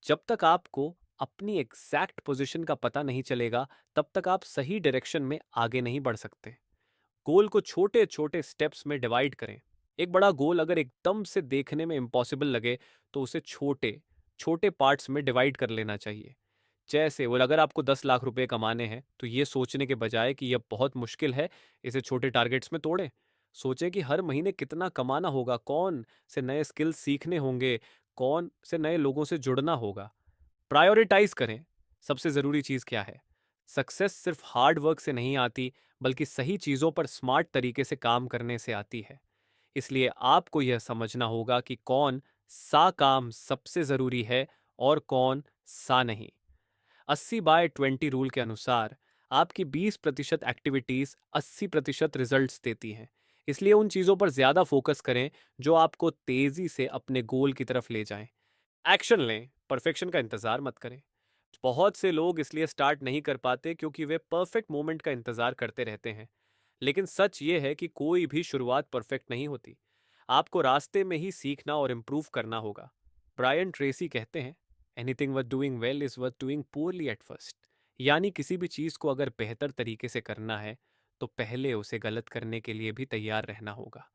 जब तक आपको अपनी एग्जैक्ट पोजीशन का पता नहीं चलेगा, तब तक आप सही डायरेक्शन में आगे नहीं बढ़ सकते। गोल को छोटे छोटे स्टेप्स में डिवाइड करें। एक बड़ा गोल अगर एकदम से देखने में इम्पॉसिबल लगे, तो उसे छोटे छोटे पार्ट्स में डिवाइड कर लेना चाहिए। जैसे वो, अगर आपको 10 लाख रुपए कमाने हैं, तो ये सोचने के बजाय कि यह बहुत मुश्किल है, इसे छोटे टारगेट्स में तोड़ें। सोचें कि हर महीने कितना कमाना होगा, कौन से नए स्किल्स सीखने होंगे, कौन से नए लोगों से जुड़ना होगा। प्रायोरिटाइज करें, सबसे ज़रूरी चीज़ क्या है। सक्सेस सिर्फ हार्ड वर्क से नहीं आती, बल्कि सही चीज़ों पर स्मार्ट तरीके से काम करने से आती है। इसलिए आपको यह समझना होगा कि कौन सा काम सबसे ज़रूरी है और कौन सा नहीं। 80/20 रूल के अनुसार आपकी 20% एक्टिविटीज 80% रिजल्ट्स देती हैं। इसलिए उन चीज़ों पर ज़्यादा फोकस करें जो आपको तेज़ी से अपने गोल की तरफ ले जाएं। एक्शन लें, परफेक्शन का इंतज़ार मत करें। बहुत से लोग इसलिए स्टार्ट नहीं कर पाते क्योंकि वे परफेक्ट मोमेंट का इंतज़ार करते रहते हैं। लेकिन सच ये है कि कोई भी शुरुआत परफेक्ट नहीं होती। आपको रास्ते में ही सीखना और इम्प्रूव करना होगा। ब्रायन ट्रेसी कहते हैं, anything worth doing well is worth doing poorly at first. यानी किसी भी चीज़ को अगर बेहतर तरीके से करना है, तो पहले उसे गलत करने के लिए भी तैयार रहना होगा।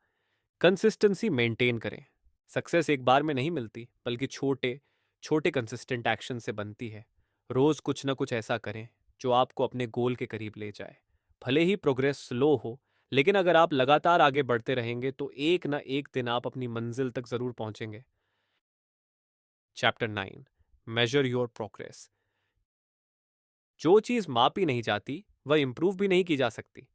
कंसिस्टेंसी मेंटेन करें। सक्सेस एक बार में नहीं मिलती, बल्कि छोटे छोटे कंसिस्टेंट एक्शन से बनती है। रोज कुछ ना कुछ ऐसा करें जो आपको अपने गोल के करीब ले जाए। भले ही प्रोग्रेस स्लो हो, लेकिन अगर आप लगातार आगे बढ़ते रहेंगे, तो एक ना एक दिन आप अपनी मंजिल तक जरूर पहुंचेंगे। Chapter 9, major your progress. जो चीज मापी नहीं जाती, वह इंप्रूव भी नहीं की जा सकती।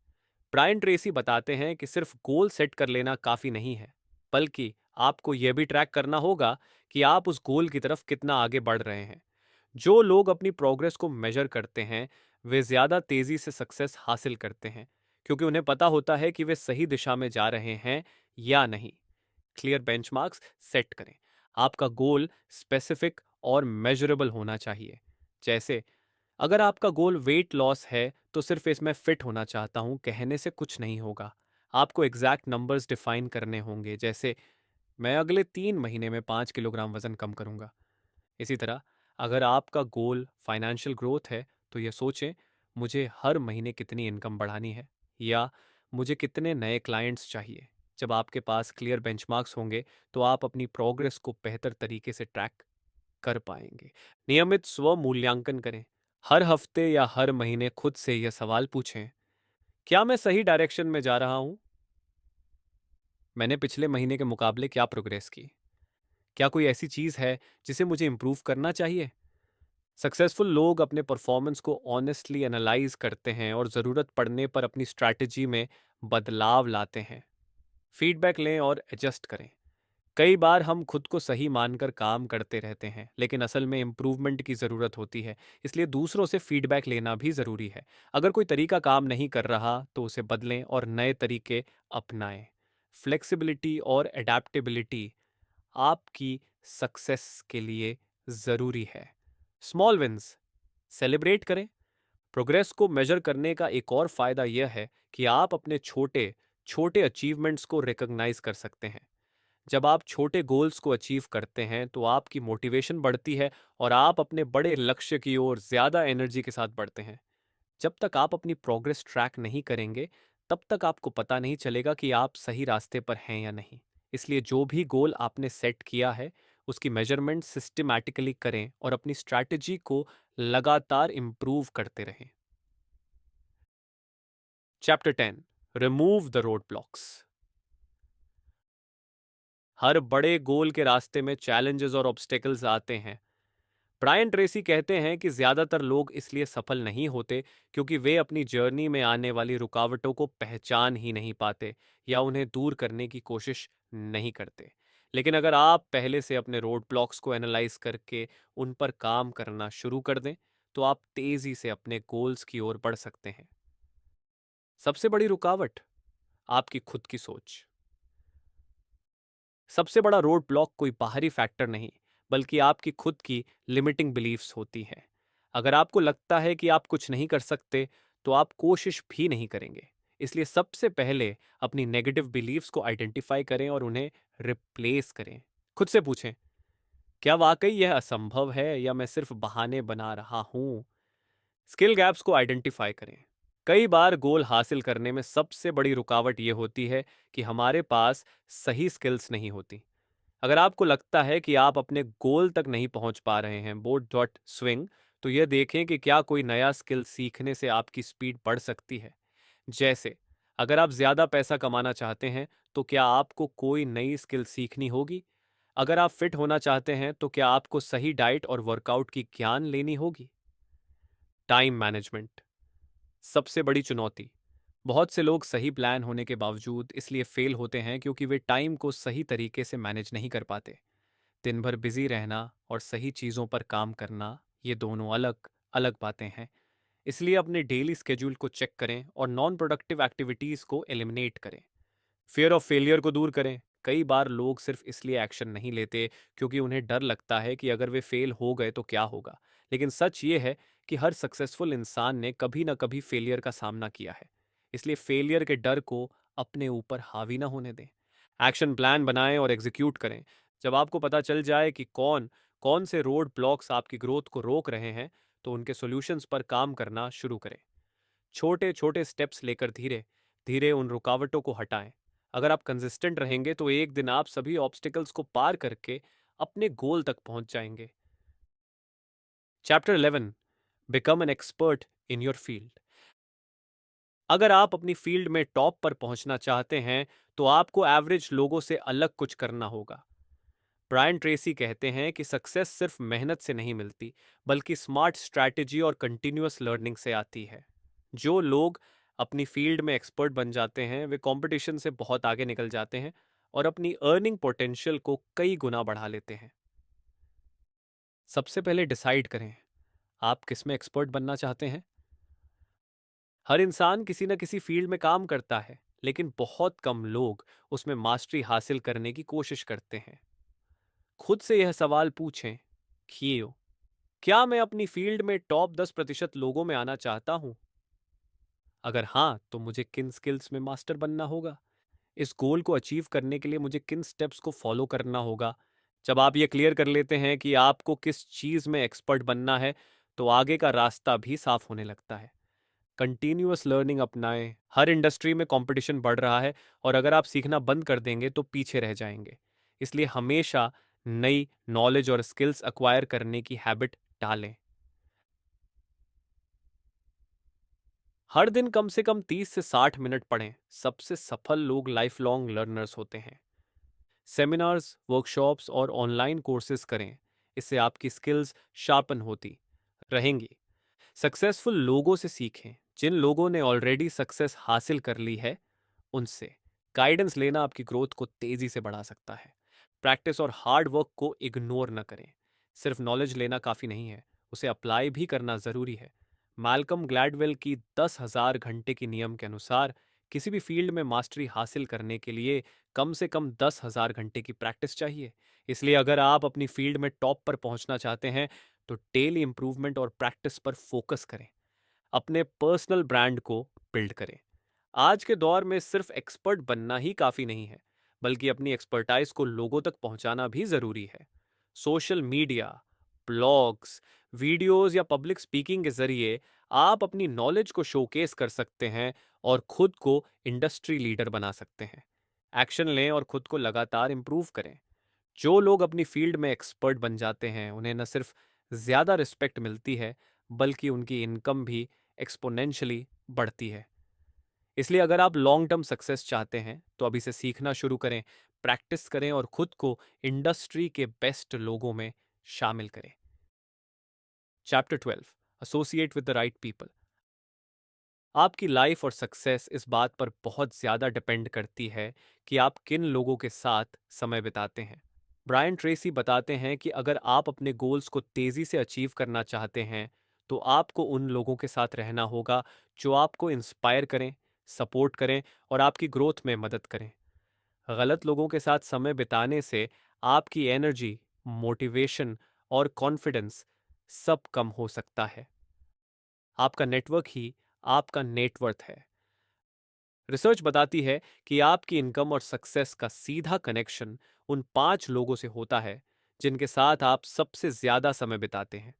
ब्रायन ट्रेसी बताते हैं कि सिर्फ गोल सेट कर लेना काफी नहीं है, बल्कि आपको यह भी ट्रैक करना होगा कि आप उस गोल की तरफ कितना आगे बढ़ रहे हैं। जो लोग अपनी प्रोग्रेस को मेजर करते हैं, वे ज्यादा तेजी से सक्सेस हासिल करते हैं, क्योंकि उन्हें पता होता है कि वे सही दिशा में जा रहे हैं या नहीं। क्लियर बेंचमार्क्स सेट करें। आपका गोल स्पेसिफिक और मेजरेबल होना चाहिए। जैसे, अगर आपका गोल वेट लॉस है तो सिर्फ इसमें फिट होना चाहता हूँ कहने से कुछ नहीं होगा। आपको एग्जैक्ट नंबर्स डिफाइन करने होंगे, जैसे मैं अगले 3 महीने में 5 किलोग्राम वजन कम करूंगा। इसी तरह, अगर आपका गोल फाइनेंशियल ग्रोथ है तो ये सोचें, मुझे हर महीने कितनी इनकम बढ़ानी है, या मुझे कितने नए क्लाइंट्स चाहिए। जब आपके पास क्लियर बेंचमार्क्स होंगे तो आप अपनी प्रोग्रेस को बेहतर तरीके से ट्रैक कर पाएंगे। नियमित स्व मूल्यांकन करें। हर हफ्ते या हर महीने खुद से यह सवाल पूछें, क्या मैं सही डायरेक्शन में जा रहा हूं? मैंने पिछले महीने के मुकाबले क्या प्रोग्रेस की? क्या कोई ऐसी चीज है जिसे मुझे इंप्रूव करना चाहिए? सक्सेसफुल लोग अपने परफॉर्मेंस को ऑनेस्टली एनालाइज करते हैं और ज़रूरत पड़ने पर अपनी स्ट्रैटेजी में बदलाव लाते हैं। फीडबैक लें और एडजस्ट करें। कई बार हम खुद को सही मानकर काम करते रहते हैं, लेकिन असल में इम्प्रूवमेंट की ज़रूरत होती है। इसलिए दूसरों से फीडबैक लेना भी ज़रूरी है। अगर कोई तरीका काम नहीं कर रहा तो उसे बदलें और नए तरीके अपनाएं। फ्लेक्सिबिलिटी और एडेप्टेबिलिटी आपकी सक्सेस के लिए ज़रूरी है। स्मॉल विंस सेलिब्रेट करें। प्रोग्रेस को मेजर करने का एक और फायदा यह है कि आप अपने छोटे छोटे अचीवमेंट्स को रिकॉग्नाइज कर सकते हैं। जब आप छोटे गोल्स को अचीव करते हैं तो आपकी मोटिवेशन बढ़ती है और आप अपने बड़े लक्ष्य की ओर ज्यादा एनर्जी के साथ बढ़ते हैं। जब तक आप अपनी प्रोग्रेस ट्रैक नहीं करेंगे, तब तक आपको पता नहीं चलेगा कि आप सही रास्ते पर हैं या नहीं। इसलिए जो भी गोल आपने सेट किया है, उसकी मेजरमेंट सिस्टमैटिकली करें और अपनी स्ट्रैटेजी को लगातार इंप्रूव करते रहें। Chapter 10, remove the roadblocks. हर बड़े गोल के रास्ते में चैलेंजेस और ऑब्स्टेकल्स आते हैं। ब्रायन ट्रेसी कहते हैं कि ज्यादातर लोग इसलिए सफल नहीं होते क्योंकि वे अपनी जर्नी में आने वाली रुकावटों को पहचान ही नहीं पाते या उन्हें दूर करने की कोशिश नहीं करते। लेकिन अगर आप पहले से अपने रोड ब्लॉक्स को एनालाइज करके उन पर काम करना शुरू कर दें, तो आप तेजी से अपने गोल्स की ओर बढ़ सकते हैं। सबसे बड़ी रुकावट आपकी खुद की सोच। सबसे बड़ा रोड ब्लॉक कोई बाहरी फैक्टर नहीं, बल्कि आपकी खुद की लिमिटिंग बिलीफ्स होती हैं। अगर आपको लगता है कि आप कुछ नहीं कर सकते, तो आप कोशिश भी नहीं करेंगे। इसलिए सबसे पहले अपनी नेगेटिव बिलीफ्स को आइडेंटिफाई करें और उन्हें रिप्लेस करें। खुद से पूछें, क्या वाकई यह असंभव है या मैं सिर्फ बहाने बना रहा हूं? स्किल गैप्स को आइडेंटिफाई करें। कई बार गोल हासिल करने में सबसे बड़ी रुकावट यह होती है कि हमारे पास सही स्किल्स नहीं होती। अगर आपको लगता है कि आप अपने गोल तक नहीं पहुंच पा रहे हैं, बोट डॉट स्विंग, तो यह देखें कि क्या कोई नया स्किल सीखने से आपकी स्पीड बढ़ सकती है। जैसे, अगर आप ज्यादा पैसा कमाना चाहते हैं तो क्या आपको कोई नई स्किल सीखनी होगी? अगर आप फिट होना चाहते हैं तो क्या आपको सही डाइट और वर्कआउट की ज्ञान लेनी होगी? टाइम मैनेजमेंट सबसे बड़ी चुनौती। बहुत से लोग सही प्लान होने के बावजूद इसलिए फेल होते हैं क्योंकि वे टाइम को सही तरीके से मैनेज नहीं कर पाते। दिन भर बिजी रहना और सही चीज़ों पर काम करना, ये दोनों अलग अलग बातें हैं। इसलिए अपने डेली स्केड्यूल को चेक करें और नॉन प्रोडक्टिव एक्टिविटीज़ को एलिमिनेट करें। फियर ऑफ फेलियर को दूर करें। कई बार लोग सिर्फ इसलिए एक्शन नहीं लेते क्योंकि उन्हें डर लगता है कि अगर वे फेल हो गए तो क्या होगा। लेकिन सच ये है कि हर सक्सेसफुल इंसान ने कभी ना कभी फेलियर का सामना किया है। इसलिए फेलियर के डर को अपने ऊपर हावी ना होने दें। एक्शन प्लान बनाएं और एग्जीक्यूट करें। जब आपको पता चल जाए कि कौन कौन से रोड ब्लॉक्स आपकी ग्रोथ को रोक रहे हैं, तो उनके सॉल्यूशंस पर काम करना शुरू करें। छोटे छोटे स्टेप्स लेकर धीरे धीरे उन रुकावटों को हटाएं। अगर आप कंसिस्टेंट रहेंगे तो एक दिन आप सभी ऑब्स्टिकल्स को पार करके अपने गोल तक पहुंच जाएंगे। Chapter 11, become an expert in your field. अगर आप अपनी फील्ड में टॉप पर पहुंचना चाहते हैं तो आपको एवरेज लोगों से अलग कुछ करना होगा। ब्रायन ट्रेसी कहते हैं कि सक्सेस सिर्फ मेहनत से नहीं मिलती, बल्कि स्मार्ट स्ट्रैटेजी और कंटिन्यूअस लर्निंग से आती है। जो लोग अपनी फील्ड में एक्सपर्ट बन जाते हैं वे कंपटीशन से बहुत आगे निकल जाते हैं और अपनी अर्निंग पोटेंशियल को कई गुना बढ़ा लेते हैं। सबसे पहले डिसाइड करें, आप किस में एक्सपर्ट बनना चाहते हैं। हर इंसान किसी न किसी फील्ड में काम करता है, लेकिन बहुत कम लोग उसमें मास्टरी हासिल करने की कोशिश करते हैं। खुद से यह सवाल पूछें, क्यों क्या मैं अपनी फील्ड में टॉप 10% लोगों में आना चाहता हूँ? अगर हाँ, तो मुझे किन स्किल्स में मास्टर बनना होगा? इस गोल को अचीव करने के लिए मुझे किन स्टेप्स को फॉलो करना होगा? जब आप ये क्लियर कर लेते हैं कि आपको किस चीज़ में एक्सपर्ट बनना है, तो आगे का रास्ता भी साफ होने लगता है। कंटिन्यूअस लर्निंग अपनाएं। हर इंडस्ट्री में कंपटीशन बढ़ रहा है, और अगर आप सीखना बंद कर देंगे तो पीछे रह जाएंगे। इसलिए हमेशा नई नॉलेज और स्किल्स अक्वायर करने की हैबिट डालें। हर दिन कम से कम 30 से 60 मिनट पढ़ें। सबसे सफल लोग लाइफ लॉन्ग लर्नर्स होते हैं। सेमिनार्स, वर्कशॉप्स और ऑनलाइन कोर्सेज करें। इससे आपकी स्किल्स शार्पन होती रहेंगी। सक्सेसफुल लोगों से सीखें। जिन लोगों ने ऑलरेडी सक्सेस हासिल कर ली है, उनसे गाइडेंस लेना आपकी ग्रोथ को तेजी से बढ़ा सकता है। प्रैक्टिस और हार्ड वर्क को इग्नोर न करें। सिर्फ नॉलेज लेना काफी नहीं है, उसे अप्लाई भी करना जरूरी है। माल्कम ग्लैडवेल की 10,000 घंटे की नियम के अनुसार किसी भी फील्ड में मास्टरी हासिल करने के लिए कम से कम 10,000 घंटे की प्रैक्टिस चाहिए। इसलिए अगर आप अपनी फील्ड में टॉप पर पहुंचना चाहते हैं, तो डेली इंप्रूवमेंट और प्रैक्टिस पर फोकस करें। अपने पर्सनल ब्रांड को बिल्ड करें। आज के दौर में सिर्फ एक्सपर्ट बनना ही काफी नहीं है, बल्कि अपनी एक्सपर्टाइज को लोगों तक पहुंचाना भी जरूरी है। सोशल मीडिया, ब्लॉग्स, वीडियोस या पब्लिक स्पीकिंग के जरिए आप अपनी नॉलेज को शोकेस कर सकते हैं और खुद को इंडस्ट्री लीडर बना सकते हैं। एक्शन लें और खुद को लगातार इंप्रूव करें। जो लोग अपनी फील्ड में एक्सपर्ट बन जाते हैं, उन्हें न सिर्फ ज्यादा रिस्पेक्ट मिलती है, बल्कि उनकी इनकम भी एक्सपोनेंशियली बढ़ती है। इसलिए अगर आप लॉन्ग टर्म सक्सेस चाहते हैं, तो अभी से सीखना शुरू करें, प्रैक्टिस करें और खुद को इंडस्ट्री के बेस्ट लोगों में शामिल करें। Chapter 12, associate with the right people. आपकी लाइफ और सक्सेस इस बात पर बहुत ज्यादा डिपेंड करती है कि आप किन लोगों के साथ समय बिताते हैं। ब्रायन ट्रेसी बताते हैं कि अगर आप अपने गोल्स को तेजी से अचीव करना चाहते हैं, तो आपको उन लोगों के साथ रहना होगा जो आपको इंस्पायर करें, सपोर्ट करें और आपकी ग्रोथ में मदद करें। गलत लोगों के साथ समय बिताने से आपकी एनर्जी, मोटिवेशन और कॉन्फिडेंस सब कम हो सकता है। आपका नेटवर्क ही आपका नेटवर्थ है। रिसर्च बताती है कि आपकी इनकम और सक्सेस का सीधा कनेक्शन उन 5 लोगों से होता है जिनके साथ आप सबसे ज्यादा समय बिताते हैं।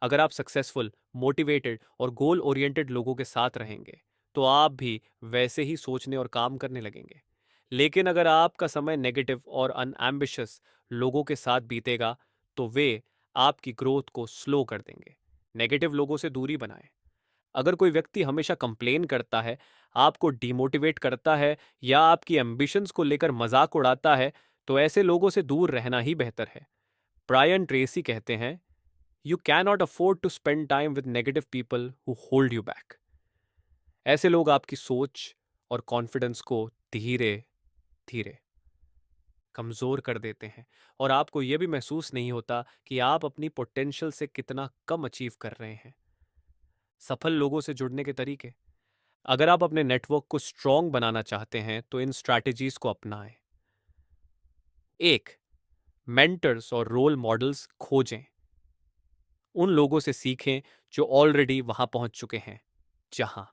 अगर आप सक्सेसफुल, मोटिवेटेड और गोल ओरिएंटेड लोगों के साथ रहेंगे, तो आप भी वैसे ही सोचने और काम करने लगेंगे। लेकिन अगर आपका समय नेगेटिव और अनएम्बिशियस लोगों के साथ बीतेगा, तो वे आपकी ग्रोथ को स्लो कर देंगे। नेगेटिव लोगों से दूरी बनाएं। अगर कोई व्यक्ति हमेशा कंप्लेन करता है, आपको डिमोटिवेट करता है या आपकी एम्बिशंस को लेकर मजाक उड़ाता है, तो ऐसे लोगों से दूर रहना ही बेहतर है। ब्रायन ट्रेसी कहते हैं, you cannot afford to spend time with negative people who hold you back. ऐसे लोग आपकी सोच और कॉन्फिडेंस को धीरे धीरे कमजोर कर देते हैं, और आपको यह भी महसूस नहीं होता कि आप अपनी पोटेंशियल से कितना कम अचीव कर रहे हैं। सफल लोगों से जुड़ने के तरीके। अगर आप अपने नेटवर्क को स्ट्रॉन्ग बनाना चाहते हैं, तो इन स्ट्रैटेजीज को अपनाएं। 1, मेंटर्स और रोल मॉडल्स खोजें। उन लोगों से सीखें जो ऑलरेडी वहां पहुंच चुके हैं जहां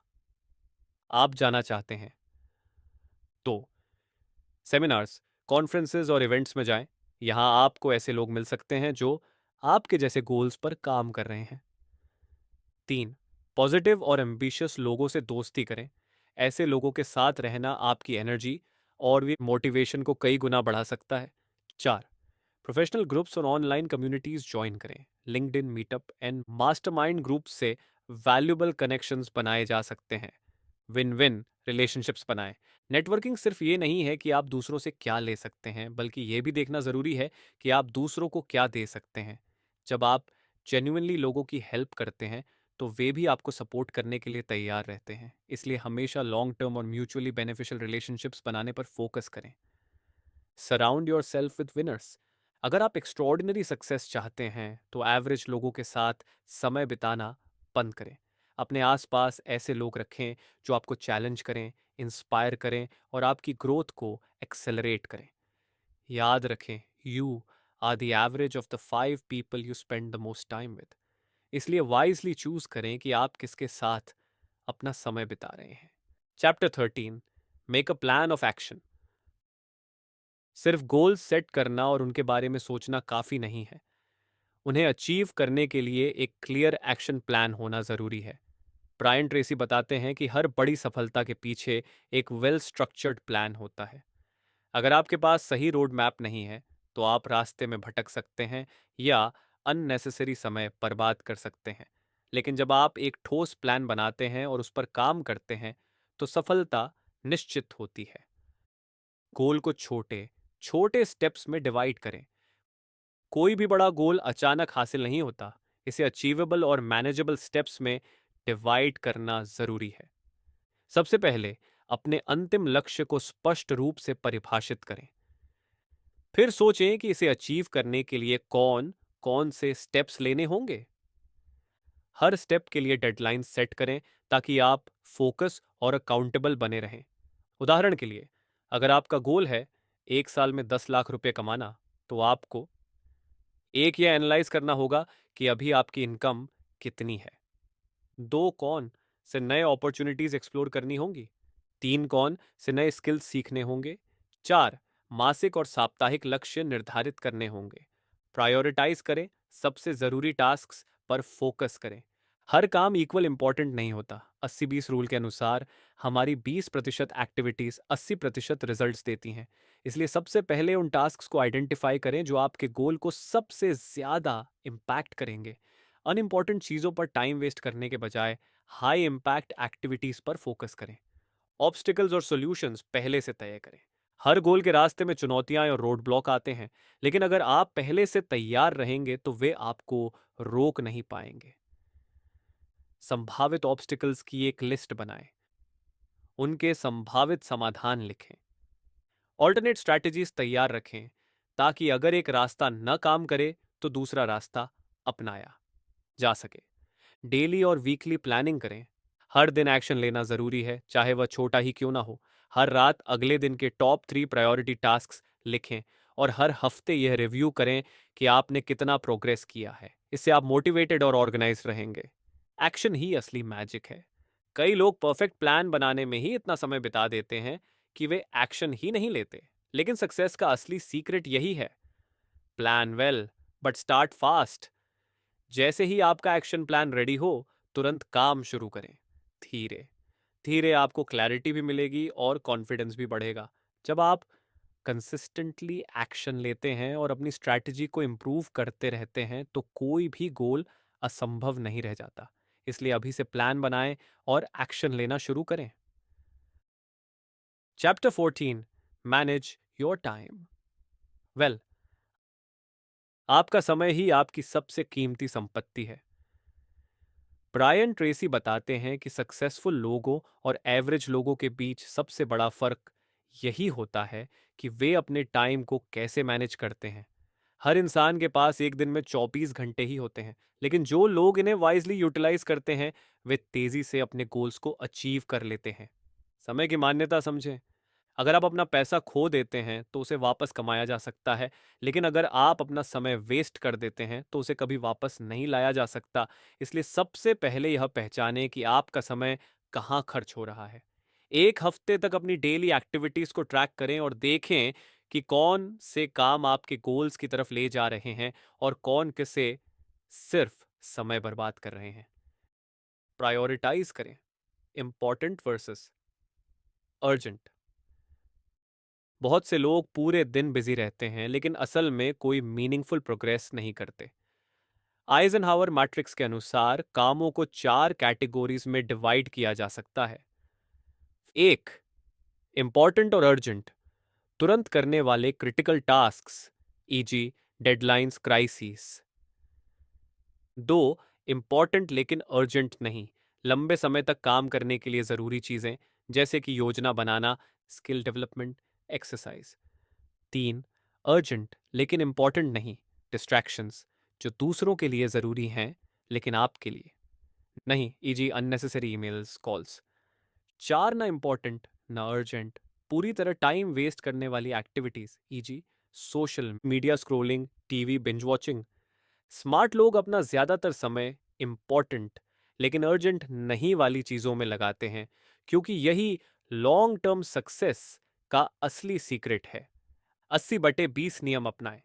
आप जाना चाहते हैं। तो सेमिनार्स, कॉन्फ्रेंसेज और इवेंट्स में जाएं। यहां आपको ऐसे लोग मिल सकते हैं जो आपके जैसे गोल्स पर काम कर रहे हैं। 3, पॉजिटिव और एम्बिशियस लोगों से दोस्ती करें। ऐसे लोगों के साथ रहना आपकी एनर्जी और भी मोटिवेशन को कई गुना बढ़ा सकता है। 4, प्रोफेशनल ग्रुप्स और ऑनलाइन कम्युनिटीज ज्वाइन करें। LinkedIn, meetup and mastermind groups से वैल्यूबल कनेक्शंस बनाए जा सकते हैं। विन विन रिलेशनशिप्स बनाएं। नेटवर्किंग सिर्फ ये नहीं है कि आप दूसरों से क्या ले सकते हैं, बल्कि ये भी देखना जरूरी है कि आप दूसरों को क्या दे सकते हैं। जब आप जेन्युइनली लोगों की हेल्प करते हैं, तो वे भी आपको सपोर्ट करने के लिए तैयार रहते हैं। इसलिए हमेशा लॉन्ग टर्म और म्यूचुअली बेनिफिशियल रिलेशनशिप्स बनाने पर फोकस करें। Surround your self with winners. अगर आप एक्स्ट्रॉर्डिनरी सक्सेस चाहते हैं, तो एवरेज लोगों के साथ समय बिताना बंद करें। अपने आसपास ऐसे लोग रखें जो आपको चैलेंज करें, इंस्पायर करें और आपकी ग्रोथ को एक्सेलरेट करें। याद रखें, you are the average of the 5 people you spend the most time with. इसलिए वाइजली चूज करें कि आप किसके साथ अपना समय बिता रहे हैं। Chapter 13, make a plan of action. सिर्फ गोल्स सेट करना और उनके बारे में सोचना काफी नहीं है। उन्हें अचीव करने के लिए एक क्लियर एक्शन प्लान होना जरूरी है। ब्रायन ट्रेसी बताते हैं कि हर बड़ी सफलता के पीछे एक वेल स्ट्रक्चर्ड प्लान होता है। अगर आपके पास सही रोड मैप नहीं है, तो आप रास्ते में भटक सकते हैं या अननेसेसरी समय बर्बाद कर सकते हैं। लेकिन जब आप एक ठोस प्लान बनाते हैं और उस पर काम करते हैं, तो सफलता निश्चित होती है। गोल को छोटे छोटे स्टेप्स में डिवाइड करें। कोई भी बड़ा गोल अचानक हासिल नहीं होता। इसे अचीवेबल और मैनेजेबल स्टेप्स में डिवाइड करना जरूरी है। सबसे पहले अपने अंतिम लक्ष्य को स्पष्ट रूप से परिभाषित करें। फिर सोचें कि इसे अचीव करने के लिए कौन कौन से स्टेप्स लेने होंगे। हर स्टेप के लिए डेडलाइन सेट करें ताकि आप फोकस और अकाउंटेबल बने रहें। उदाहरण के लिए, अगर आपका गोल है 1 साल में 10 लाख रुपए कमाना, तो आपको एक ये एनालाइज करना होगा कि अभी आपकी इनकम कितनी है। 2 कौन से नए अपॉर्चुनिटीज एक्सप्लोर करनी होंगी। 3 कौन से नए स्किल्स सीखने होंगे। 4 मासिक और साप्ताहिक लक्ष्य निर्धारित करने होंगे। प्रायोरिटाइज करें, सबसे जरूरी टास्क्स पर फोकस करें। हर काम इक्वल इंपॉर्टेंट नहीं होता। 80-20 रूल के अनुसार हमारी 20% एक्टिविटीज 80% रिजल्ट्स देती हैं। इसलिए सबसे पहले उन टास्क्स को आइडेंटिफाई करें जो आपके गोल को सबसे ज्यादा इम्पैक्ट करेंगे। अनइम्पॉर्टेंट चीजों पर टाइम वेस्ट करने के बजाय हाई इम्पैक्ट एक्टिविटीज पर फोकस करें। ऑब्स्टिकल्स और सॉल्यूशंस पहले से तय करें। हर गोल के रास्ते में चुनौतियां और रोड ब्लॉक आते हैं, लेकिन अगर आप पहले से तैयार रहेंगे तो वे आपको रोक नहीं पाएंगे। संभावित ऑब्स्टिकल्स की एक लिस्ट बनाएं। उनके संभावित समाधान लिखें। ऑल्टरनेट स्ट्रैटेजीज तैयार रखें ताकि अगर एक रास्ता न काम करे तो दूसरा रास्ता अपनाया जा सके। डेली और वीकली प्लानिंग करें। हर दिन एक्शन लेना जरूरी है, चाहे वह छोटा ही क्यों ना हो। हर रात अगले दिन के टॉप 3 प्रायोरिटी टास्क लिखें और हर हफ्ते यह रिव्यू करें कि आपने कितना प्रोग्रेस किया है। इससे आप मोटिवेटेड और ऑर्गेनाइज रहेंगे। एक्शन ही असली मैजिक है। कई लोग परफेक्ट प्लान बनाने में ही इतना समय बिता देते हैं कि वे एक्शन ही नहीं लेते। लेकिन सक्सेस का असली सीक्रेट यही है, plan well but start fast. जैसे ही आपका एक्शन प्लान रेडी हो, तुरंत काम शुरू करें। धीरे धीरे आपको क्लैरिटी भी मिलेगी और कॉन्फिडेंस भी बढ़ेगा। जब आप कंसिस्टेंटली एक्शन लेते हैं और अपनी स्ट्रैटेजी को इम्प्रूव करते रहते हैं, तो कोई भी गोल असंभव नहीं रह जाता। इसलिए अभी से प्लान बनाएं और एक्शन लेना शुरू करें। Chapter 14, manage your time well. आपका समय ही आपकी सबसे कीमती संपत्ति है। ब्रायन ट्रेसी बताते हैं कि सक्सेसफुल लोगों और एवरेज लोगों के बीच सबसे बड़ा फर्क यही होता है कि वे अपने टाइम को कैसे मैनेज करते हैं। हर इंसान के पास एक दिन में 24 घंटे ही होते हैं, लेकिन जो लोग इन्हें वाइजली यूटिलाइज करते हैं, वे तेजी से अपने गोल्स को अचीव कर लेते हैं। समय की मान्यता समझें। अगर आप अपना पैसा खो देते हैं तो उसे वापस कमाया जा सकता है, लेकिन अगर आप अपना समय वेस्ट कर देते हैं तो उसे कभी वापस नहीं लाया जा सकता। इसलिए सबसे पहले यह पहचानें कि आपका समय कहाँ खर्च हो रहा है। एक हफ्ते तक अपनी डेली एक्टिविटीज को ट्रैक करें और देखें कि कौन से काम आपके गोल्स की तरफ ले जा रहे हैं और कौन किसे सिर्फ समय बर्बाद कर रहे हैं। प्रायोरिटाइज करें, इंपॉर्टेंट वर्सेस अर्जेंट। बहुत से लोग पूरे दिन बिजी रहते हैं लेकिन असल में कोई मीनिंगफुल प्रोग्रेस नहीं करते। आइजनहावर मैट्रिक्स के अनुसार कामों को 4 कैटेगरीज में डिवाइड किया जा सकता है। 1, इंपॉर्टेंट और अर्जेंट, तुरंत करने वाले critical tasks, easy deadlines, crisis. 2, important लेकिन अर्जेंट नहीं, लंबे समय तक काम करने के लिए जरूरी चीजें, जैसे कि योजना बनाना, स्किल डेवलपमेंट, एक्सरसाइज। 3, अर्जेंट लेकिन इंपॉर्टेंट नहीं, डिस्ट्रैक्शंस, जो दूसरों के लिए ज़रूरी हैं लेकिन आपके लिए नहीं, ईजी अननेसेसरी ईमेल्स, कॉल्स। 4, ना इंपॉर्टेंट ना अर्जेंट, पूरी तरह टाइम वेस्ट करने वाली activities, easy social media scrolling, TV binge watching. Smart लोग अपना ज़्यादातर समय इम्पॉर्टेंट लेकिन अर्जेंट नहीं वाली चीज़ों में लगाते हैं, क्योंकि यही लॉन्ग टर्म सक्सेस का असली सीक्रेट है। 80/20 नियम अपनाएं।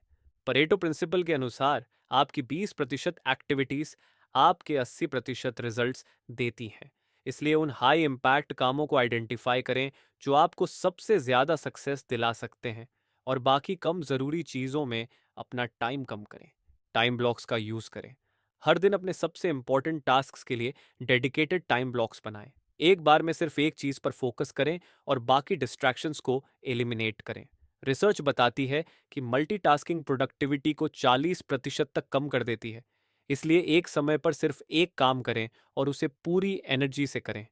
परेटो प्रिंसिपल के अनुसार आपकी 20% एक्टिविटीज आपके 80% रिजल्ट्स देती हैं। इसलिए उन हाई इम्पैक्ट कामों को आइडेंटिफाई करें जो आपको सबसे ज्यादा सक्सेस दिला सकते हैं, और बाकी कम जरूरी चीजों में अपना टाइम कम करें। टाइम ब्लॉक्स का यूज करें। हर दिन अपने सबसे इंपॉर्टेंट टास्क के लिए डेडिकेटेड टाइम ब्लॉक्स बनाएं। एक बार में सिर्फ एक चीज पर फोकस करें और बाकी डिस्ट्रैक्शंस को एलिमिनेट करें। रिसर्च बताती है कि मल्टीटास्किंग प्रोडक्टिविटी को 40% तक कम कर देती है। इसलिए एक समय पर सिर्फ एक काम करें और उसे पूरी एनर्जी से करें।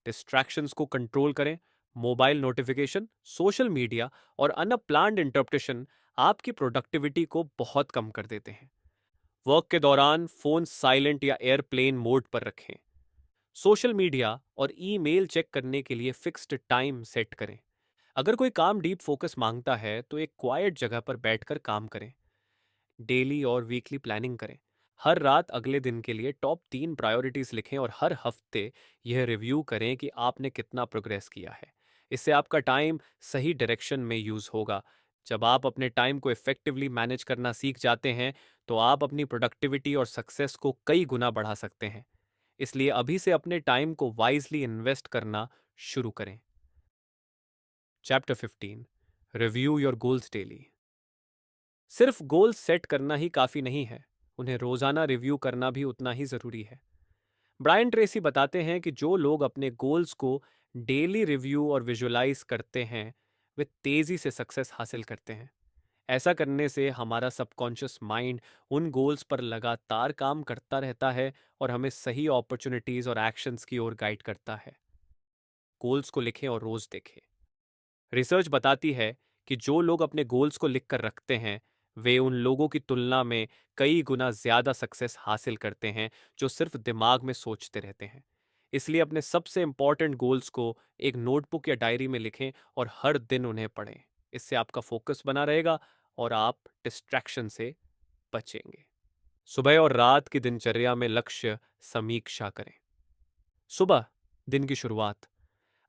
डिस्ट्रैक्शंस को कंट्रोल करें। मोबाइल नोटिफिकेशन, सोशल मीडिया और अनप्लान्ड इंटरप्टेशन आपकी प्रोडक्टिविटी को बहुत कम कर देते हैं। वर्क के दौरान फोन साइलेंट या एयरप्लेन मोड पर रखें। सोशल मीडिया और ईमेल चेक करने के लिए फिक्स्ड टाइम सेट करें। अगर कोई काम डीप फोकस मांगता है तो एक क्वाइट जगह पर बैठकर काम करें। डेली और वीकली प्लानिंग करें। हर रात अगले दिन के लिए टॉप 3 प्रायोरिटीज लिखें और हर हफ्ते यह रिव्यू करें कि आपने कितना प्रोग्रेस किया है। इससे आपका टाइम सही डायरेक्शन में यूज होगा। जब आप अपने टाइम को इफेक्टिवली मैनेज करना सीख जाते हैं तो आप अपनी प्रोडक्टिविटी और सक्सेस को कई गुना बढ़ा सकते हैं। इसलिए अभी से अपने टाइम को वाइजली इन्वेस्ट करना शुरू करें। Chapter 15, review your goals daily. सिर्फ गोल्स सेट करना ही काफी नहीं है, उन्हें रोजाना रिव्यू करना भी उतना ही जरूरी है। ब्रायन ट्रेसी बताते हैं कि जो लोग अपने गोल्स को डेली रिव्यू और विजुलाइज करते हैं वे तेजी से सक्सेस हासिल करते हैं। ऐसा करने से हमारा सबकॉन्शियस माइंड उन गोल्स पर लगातार काम करता रहता है और हमें सही अपॉर्चुनिटीज और एक्शंस की ओर गाइड करता है। गोल्स को लिखें और रोज देखें। रिसर्च बताती है कि जो लोग अपने गोल्स को लिखकर रखते हैं वे उन लोगों की तुलना में कई गुना ज्यादा सक्सेस हासिल करते हैं जो सिर्फ दिमाग में सोचते रहते हैं। इसलिए अपने सबसे इंपॉर्टेंट गोल्स को एक नोटबुक या डायरी में लिखें और हर दिन उन्हें पढ़ें। इससे आपका फोकस बना रहेगा और आप डिस्ट्रैक्शन से बचेंगे। सुबह और रात की दिनचर्या में लक्ष्य समीक्षा करें। सुबह, दिन की शुरुआत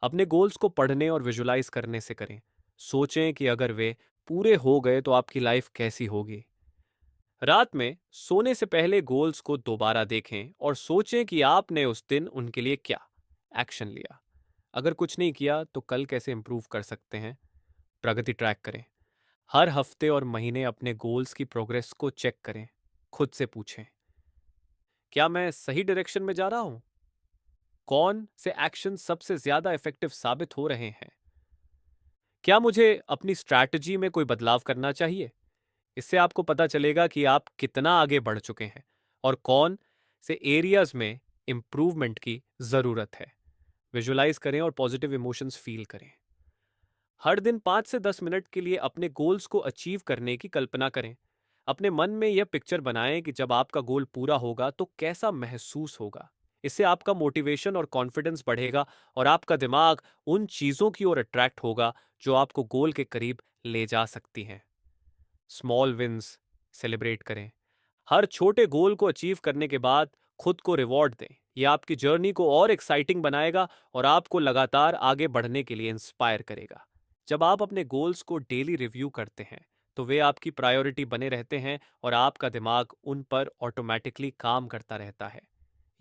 अपने गोल्स को पढ़ने और विजुलाइज करने से करें। सोचें कि अगर वे पूरे हो गए तो आपकी लाइफ कैसी होगी। रात में सोने से पहले गोल्स को दोबारा देखें और सोचें कि आपने उस दिन उनके लिए क्या एक्शन लिया। अगर कुछ नहीं किया तो कल कैसे इंप्रूव कर सकते हैं। प्रगति ट्रैक करें। हर हफ्ते और महीने अपने गोल्स की प्रोग्रेस को चेक करें। खुद से पूछें, क्या मैं सही डायरेक्शन में जा रहा हूं? कौन से एक्शन सबसे ज्यादा इफेक्टिव साबित हो रहे हैं? क्या मुझे अपनी स्ट्रैटेजी में कोई बदलाव करना चाहिए? इससे आपको पता चलेगा कि आप कितना आगे बढ़ चुके हैं और कौन से एरियाज में इंप्रूवमेंट की जरूरत है। विजुलाइज करें और पॉजिटिव इमोशंस फील करें। हर दिन 5 से 10 मिनट के लिए अपने गोल्स को अचीव करने की कल्पना करें। अपने मन में यह पिक्चर बनाएं कि जब आपका गोल पूरा होगा तो कैसा महसूस होगा। इससे आपका मोटिवेशन और कॉन्फिडेंस बढ़ेगा और आपका दिमाग उन चीजों की ओर अट्रैक्ट होगा जो आपको गोल के करीब ले जा सकती हैं। स्मॉल विंस सेलिब्रेट करें। हर छोटे गोल को अचीव करने के बाद खुद को रिवॉर्ड दें। यह आपकी जर्नी को और एक्साइटिंग बनाएगा और आपको लगातार आगे बढ़ने के लिए इंस्पायर करेगा। जब आप अपने गोल्स को डेली रिव्यू करते हैं तो वे आपकी प्रायोरिटी बने रहते हैं और आपका दिमाग उन पर ऑटोमेटिकली काम करता रहता है।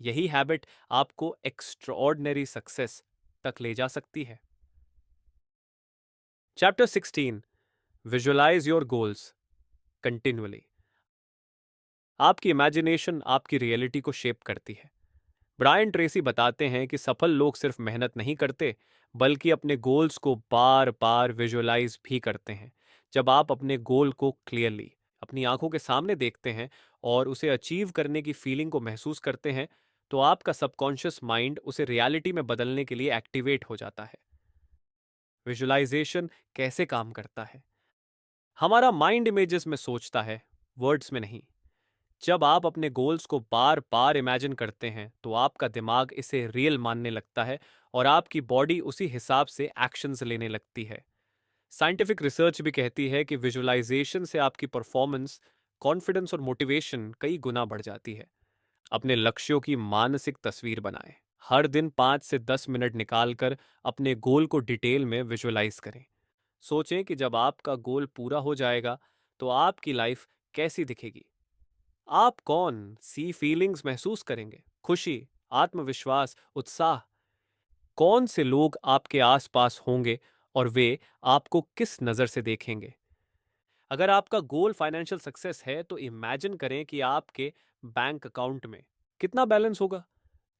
यही हैबिट आपको एक्स्ट्राऑर्डिनरी सक्सेस तक ले जा सकती है। Chapter 16, visualise your goals continuously. आपकी इमेजिनेशन आपकी रियलिटी को शेप करती है। ब्रायन ट्रेसी बताते हैं कि सफल लोग सिर्फ मेहनत नहीं करते बल्कि अपने गोल्स को बार बार विजुअलाइज भी करते हैं। जब आप अपने गोल को क्लियरली अपनी आंखों के सामने देखते हैं और उसे अचीव करने की फीलिंग को महसूस करते हैं तो आपका सबकॉन्शियस माइंड उसे रियलिटी में बदलने के लिए एक्टिवेट हो जाता है। विजुअलाइजेशन कैसे काम करता है? हमारा माइंड इमेजेस में सोचता है, वर्ड्स में नहीं। जब आप अपने गोल्स को बार बार इमेजिन करते हैं तो आपका दिमाग इसे रियल मानने लगता है और आपकी बॉडी उसी हिसाब से एक्शंस लेने लगती है। साइंटिफिक रिसर्च भी कहती है कि विजुअलाइजेशन से आपकी परफॉर्मेंस, कॉन्फिडेंस और मोटिवेशन कई गुना बढ़ जाती है। अपने लक्ष्यों की मानसिक तस्वीर बनाएं। हर दिन 5 से 10 मिनट निकालकर अपने गोल को डिटेल में विजुअलाइज करें। सोचें कि जब आपका गोल पूरा हो जाएगा तो आपकी लाइफ कैसी दिखेगी। आप कौन सी फीलिंग्स महसूस करेंगे? खुशी, आत्मविश्वास, उत्साह? कौन से लोग आपके आसपास होंगे और वे आपको किस नज़र से देखेंगे? अगर आपका गोल फाइनेंशियल सक्सेस है तो इमेजिन करें कि आपके बैंक अकाउंट में कितना बैलेंस होगा।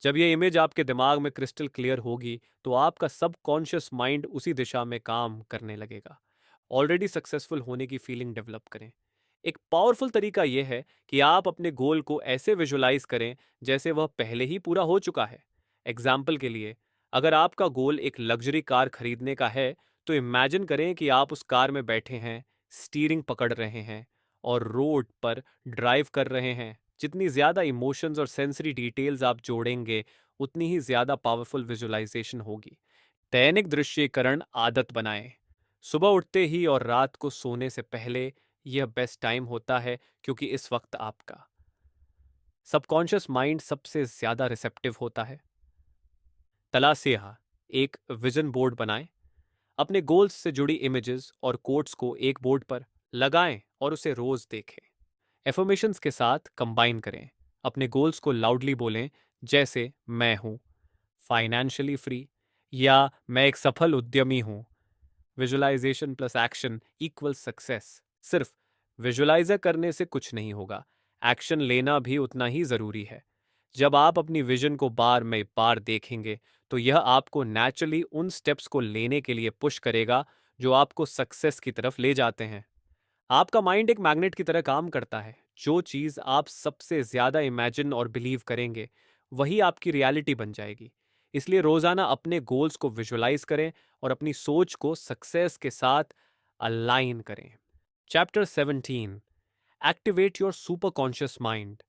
जब ये इमेज आपके दिमाग में क्रिस्टल क्लियर होगी तो आपका सबकॉन्शियस माइंड उसी दिशा में काम करने लगेगा। ऑलरेडी सक्सेसफुल होने की फीलिंग डेवलप करें। एक पावरफुल तरीका यह है कि आप अपने गोल को ऐसे विजुलाइज करें जैसे वह पहले ही पूरा हो चुका है। एग्जाम्पल के लिए, अगर आपका गोल एक लग्जरी कार खरीदने का है तो इमेजिन करें कि आप उस कार में बैठे हैं, स्टीयरिंग पकड़ रहे हैं और रोड पर ड्राइव कर रहे हैं। जितनी ज़्यादा इमोशंस और सेंसरी डिटेल्स आप जोड़ेंगे उतनी ही ज़्यादा पावरफुल विजुअलाइजेशन होगी। दैनिक दृश्यीकरण आदत बनाएं। सुबह उठते ही और रात को सोने से पहले यह बेस्ट टाइम होता है क्योंकि इस वक्त आपका सबकॉन्शियस माइंड सबसे ज़्यादा रिसेप्टिव होता है। तलासेहा एक विजन बोर्ड बनाएं। अपने गोल्स से जुड़ी इमेजेस और कोट्स को एक बोर्ड पर लगाएं और उसे रोज देखें। एफर्मेशंस के साथ कंबाइन करें। अपने गोल्स को लाउडली बोलें, जैसे मैं हूं फाइनेंशियली फ्री या मैं एक सफल उद्यमी हूं। Visualisation plus action equal success. सिर्फ विजुअलाइजर करने से कुछ नहीं होगा, एक्शन लेना भी उतना ही जरूरी है। जब आप अपनी विजन को बार में बार देखेंगे तो यह आपको नेचुरली उन स्टेप्स को लेने के लिए पुश करेगा जो आपको सक्सेस की तरफ ले जाते हैं। आपका माइंड एक मैग्नेट की तरह काम करता है। जो चीज आप सबसे ज्यादा इमेजिन और बिलीव करेंगे वही आपकी रियलिटी बन जाएगी। इसलिए रोजाना अपने गोल्स को विजुअलाइज करें और अपनी सोच को सक्सेस के साथ अलाइन करें। Chapter 17, activate your super conscious mind.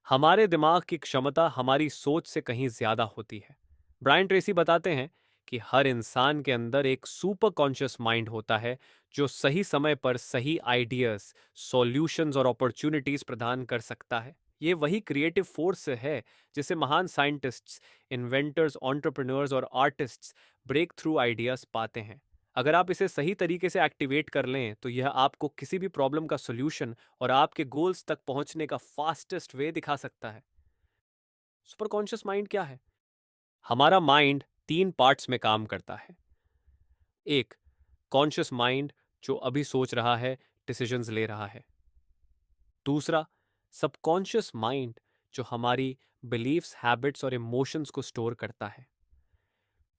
हमारे दिमाग की क्षमता हमारी सोच से कहीं ज्यादा होती है। ब्रायन ट्रेसी बताते हैं कि हर इंसान के अंदर एक सुपर कॉन्शियस माइंड होता है जो सही समय पर सही आइडियाज, सॉल्यूशंस और अपॉर्चुनिटीज प्रदान कर सकता है। ये वही क्रिएटिव फोर्स है जिसे महान साइंटिस्ट्स, इन्वेंटर्स, एंटरप्रेन्योर्स और आर्टिस्ट्स ब्रेक थ्रू आइडियाज पाते हैं। अगर आप इसे सही तरीके से एक्टिवेट कर लें तो यह आपको किसी भी प्रॉब्लम का सोल्यूशन और आपके गोल्स तक पहुंचने का फास्टेस्ट वे दिखा सकता है। सुपर कॉन्शियस माइंड क्या है? हमारा माइंड 3 पार्ट्स में काम करता है। एक, कॉन्शियस माइंड जो अभी सोच रहा है, डिसीजंस ले रहा है। दूसरा, सबकॉन्शियस माइंड जो हमारी बिलीव्स, हैबिट्स और इमोशंस को स्टोर करता है।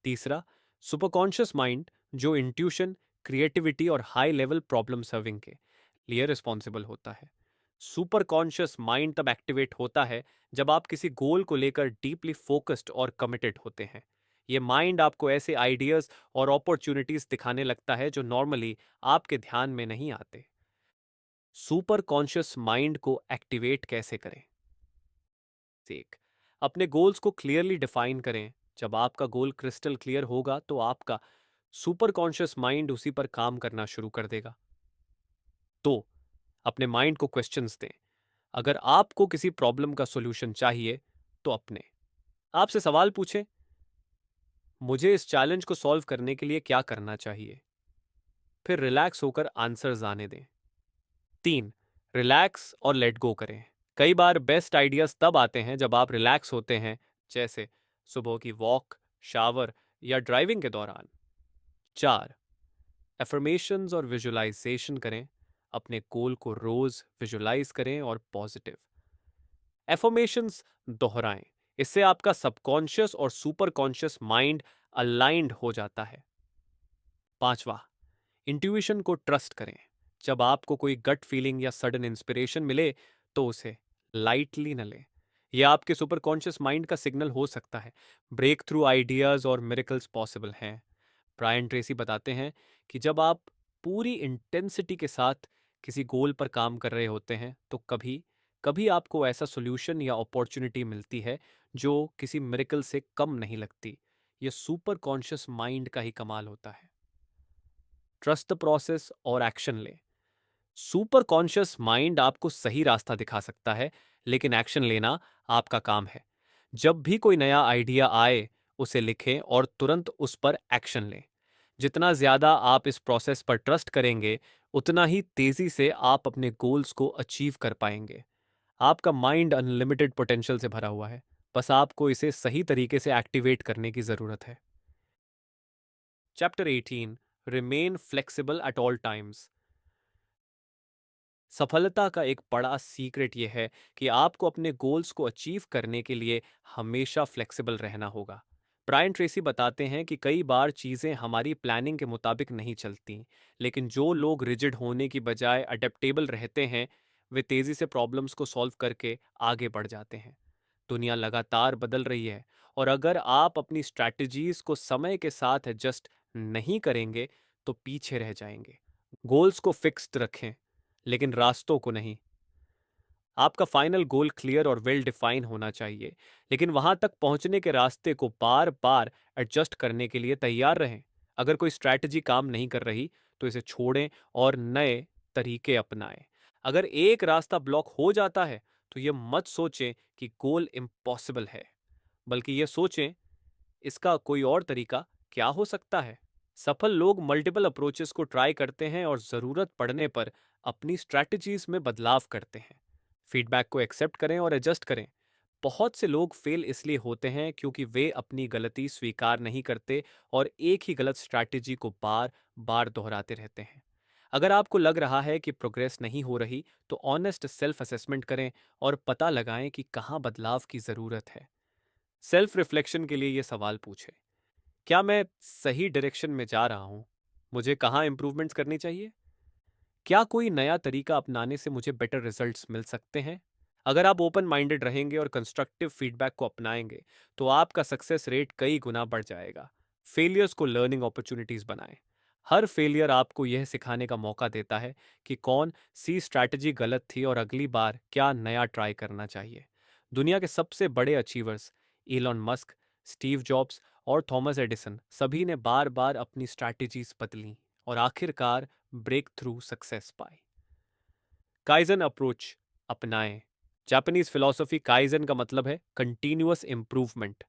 तीसरा, सुपरकॉन्शियस माइंड जो इंट्यूशन, क्रिएटिविटी और हाई लेवल प्रॉब्लम सॉल्विंग के लिए रिस्पॉन्सिबल होता है। सुपर कॉन्शियस माइंड तब एक्टिवेट होता है जब आप किसी गोल को लेकर डीपली फोकस्ड और कमिटेड होते हैं। ये माइंड आपको ऐसे आइडियाज और अपॉर्चुनिटीज दिखाने लगता है जो नॉर्मली आपके ध्यान में नहीं आते। सुपर कॉन्शियस माइंड को एक्टिवेट कैसे करें? एक, अपने गोल्स को क्लियरली डिफाइन करें। जब आपका गोल क्रिस्टल क्लियर होगा तो आपका सुपर कॉन्शियस माइंड उसी पर काम करना शुरू कर देगा। तो अपने माइंड को क्वेश्चंस दें। अगर आपको किसी प्रॉब्लम का सॉल्यूशन चाहिए तो अपने आपसे सवाल पूछें, मुझे इस चैलेंज को सॉल्व करने के लिए क्या करना चाहिए? फिर रिलैक्स होकर आंसर्स आने दें। 3, रिलैक्स और लेट गो करें। कई बार बेस्ट आइडियाज तब आते हैं जब आप रिलैक्स होते हैं, जैसे सुबह की वॉक, शावर या ड्राइविंग के दौरान। 4, एफर्मेशंस और विजुअलाइजेशन करें। अपने गोल को रोज विजुअलाइज करें और पॉजिटिव एफर्मेशंस दोहराएं। इससे आपका सबकॉन्शियस और सुपर कॉन्शियस माइंड अलाइंड हो जाता है। 5वां, इंट्यूशन को ट्रस्ट करें। जब आपको कोई गट फीलिंग या सडन इंस्पिरेशन मिले तो उसे लाइटली न लें। यह आपके सुपर कॉन्शियस माइंड का सिग्नल हो सकता है। ब्रेक थ्रू आइडियाज और मिरेकल्स पॉसिबल हैं। ब्रायन ट्रेसी बताते हैं कि जब आप पूरी इंटेंसिटी के साथ किसी गोल पर काम कर रहे होते हैं तो कभी कभी आपको ऐसा सॉल्यूशन या अपॉर्चुनिटी मिलती है जो किसी मिरेकल से कम नहीं लगती। यह सुपर कॉन्शियस माइंड का ही कमाल होता है। ट्रस्ट द प्रोसेस और एक्शन लें। सुपर कॉन्शियस माइंड आपको सही रास्ता दिखा सकता है, लेकिन एक्शन लेना आपका काम है। जब भी कोई नया आइडिया आए, उसे लिखें और तुरंत उस पर एक्शन लें। जितना ज्यादा आप इस प्रोसेस पर ट्रस्ट करेंगे, उतना ही तेजी से आप अपने गोल्स को अचीव कर पाएंगे। आपका माइंड अनलिमिटेड पोटेंशियल से भरा हुआ है, बस आपको इसे सही तरीके से एक्टिवेट करने की जरूरत है। Chapter 18, remain flexible at all times. सफलता का एक बड़ा सीक्रेट यह है कि आपको अपने गोल्स को अचीव करने के लिए हमेशा फ्लेक्सिबल रहना होगा। ब्रायन ट्रेसी बताते हैं कि कई बार चीज़ें हमारी प्लानिंग के मुताबिक नहीं चलती, लेकिन जो लोग रिजिड होने की बजाय अडेप्टेबल रहते हैं, वे तेज़ी से प्रॉब्लम्स को सॉल्व करके आगे बढ़ जाते हैं। दुनिया लगातार बदल रही है, और अगर आप अपनी स्ट्रैटेजीज को समय के साथ एडजस्ट नहीं करेंगे, तो पीछे रह जाएंगे। गोल्स को फिक्स्ड रखें, लेकिन रास्तों को नहीं। आपका फाइनल गोल क्लियर और वेल डिफाइन होना चाहिए, लेकिन वहां तक पहुंचने के रास्ते को बार बार एडजस्ट करने के लिए तैयार रहें। अगर कोई स्ट्रैटेजी काम नहीं कर रही, तो इसे छोड़ें और नए तरीके अपनाएं। अगर एक रास्ता ब्लॉक हो जाता है, तो यह मत सोचें कि गोल इम्पॉसिबल है, बल्कि यह सोचें इसका कोई और तरीका क्या हो सकता है। सफल लोग मल्टीपल अप्रोचेस को ट्राई करते हैं और ज़रूरत पड़ने पर अपनी स्ट्रैटेजीज में बदलाव करते हैं। फीडबैक को एक्सेप्ट करें और एडजस्ट करें। बहुत से लोग फेल इसलिए होते हैं क्योंकि वे अपनी गलती स्वीकार नहीं करते और एक ही गलत स्ट्रैटेजी को बार बार दोहराते रहते हैं। अगर आपको लग रहा है कि प्रोग्रेस नहीं हो रही, तो ऑनेस्ट सेल्फ असेसमेंट करें और पता लगाएं कि कहाँ बदलाव की ज़रूरत है। सेल्फ रिफ्लेक्शन के लिए ये सवाल पूछें: क्या मैं सही डायरेक्शन में जा रहा हूँ? मुझे कहाँ इंप्रूवमेंट्स करनी चाहिए? क्या कोई नया तरीका अपनाने से मुझे बेटर रिजल्ट्स मिल सकते हैं? अगर आप ओपन माइंडेड रहेंगे और कंस्ट्रक्टिव फीडबैक को अपनाएंगे, तो आपका सक्सेस रेट कई गुना बढ़ जाएगा। फेलियर्स को लर्निंग अपॉर्चुनिटीज बनाएं। हर फेलियर आपको यह सिखाने का मौका देता है कि कौन सी स्ट्रैटेजी गलत थी और अगली बार क्या नया ट्राई करना चाहिए। दुनिया के सबसे बड़े achievers, Elon Musk, Steve jobs और थॉमस एडिसन, सभी ने बार बार अपनी स्ट्रैटेजीज बदली और आखिरकार ब्रेक थ्रू सक्सेस पाई। काइजन अप्रोच अपनाएं। जापानीज फिलॉसफी काइजन का मतलब है कंटिन्यूअस इंप्रूवमेंट।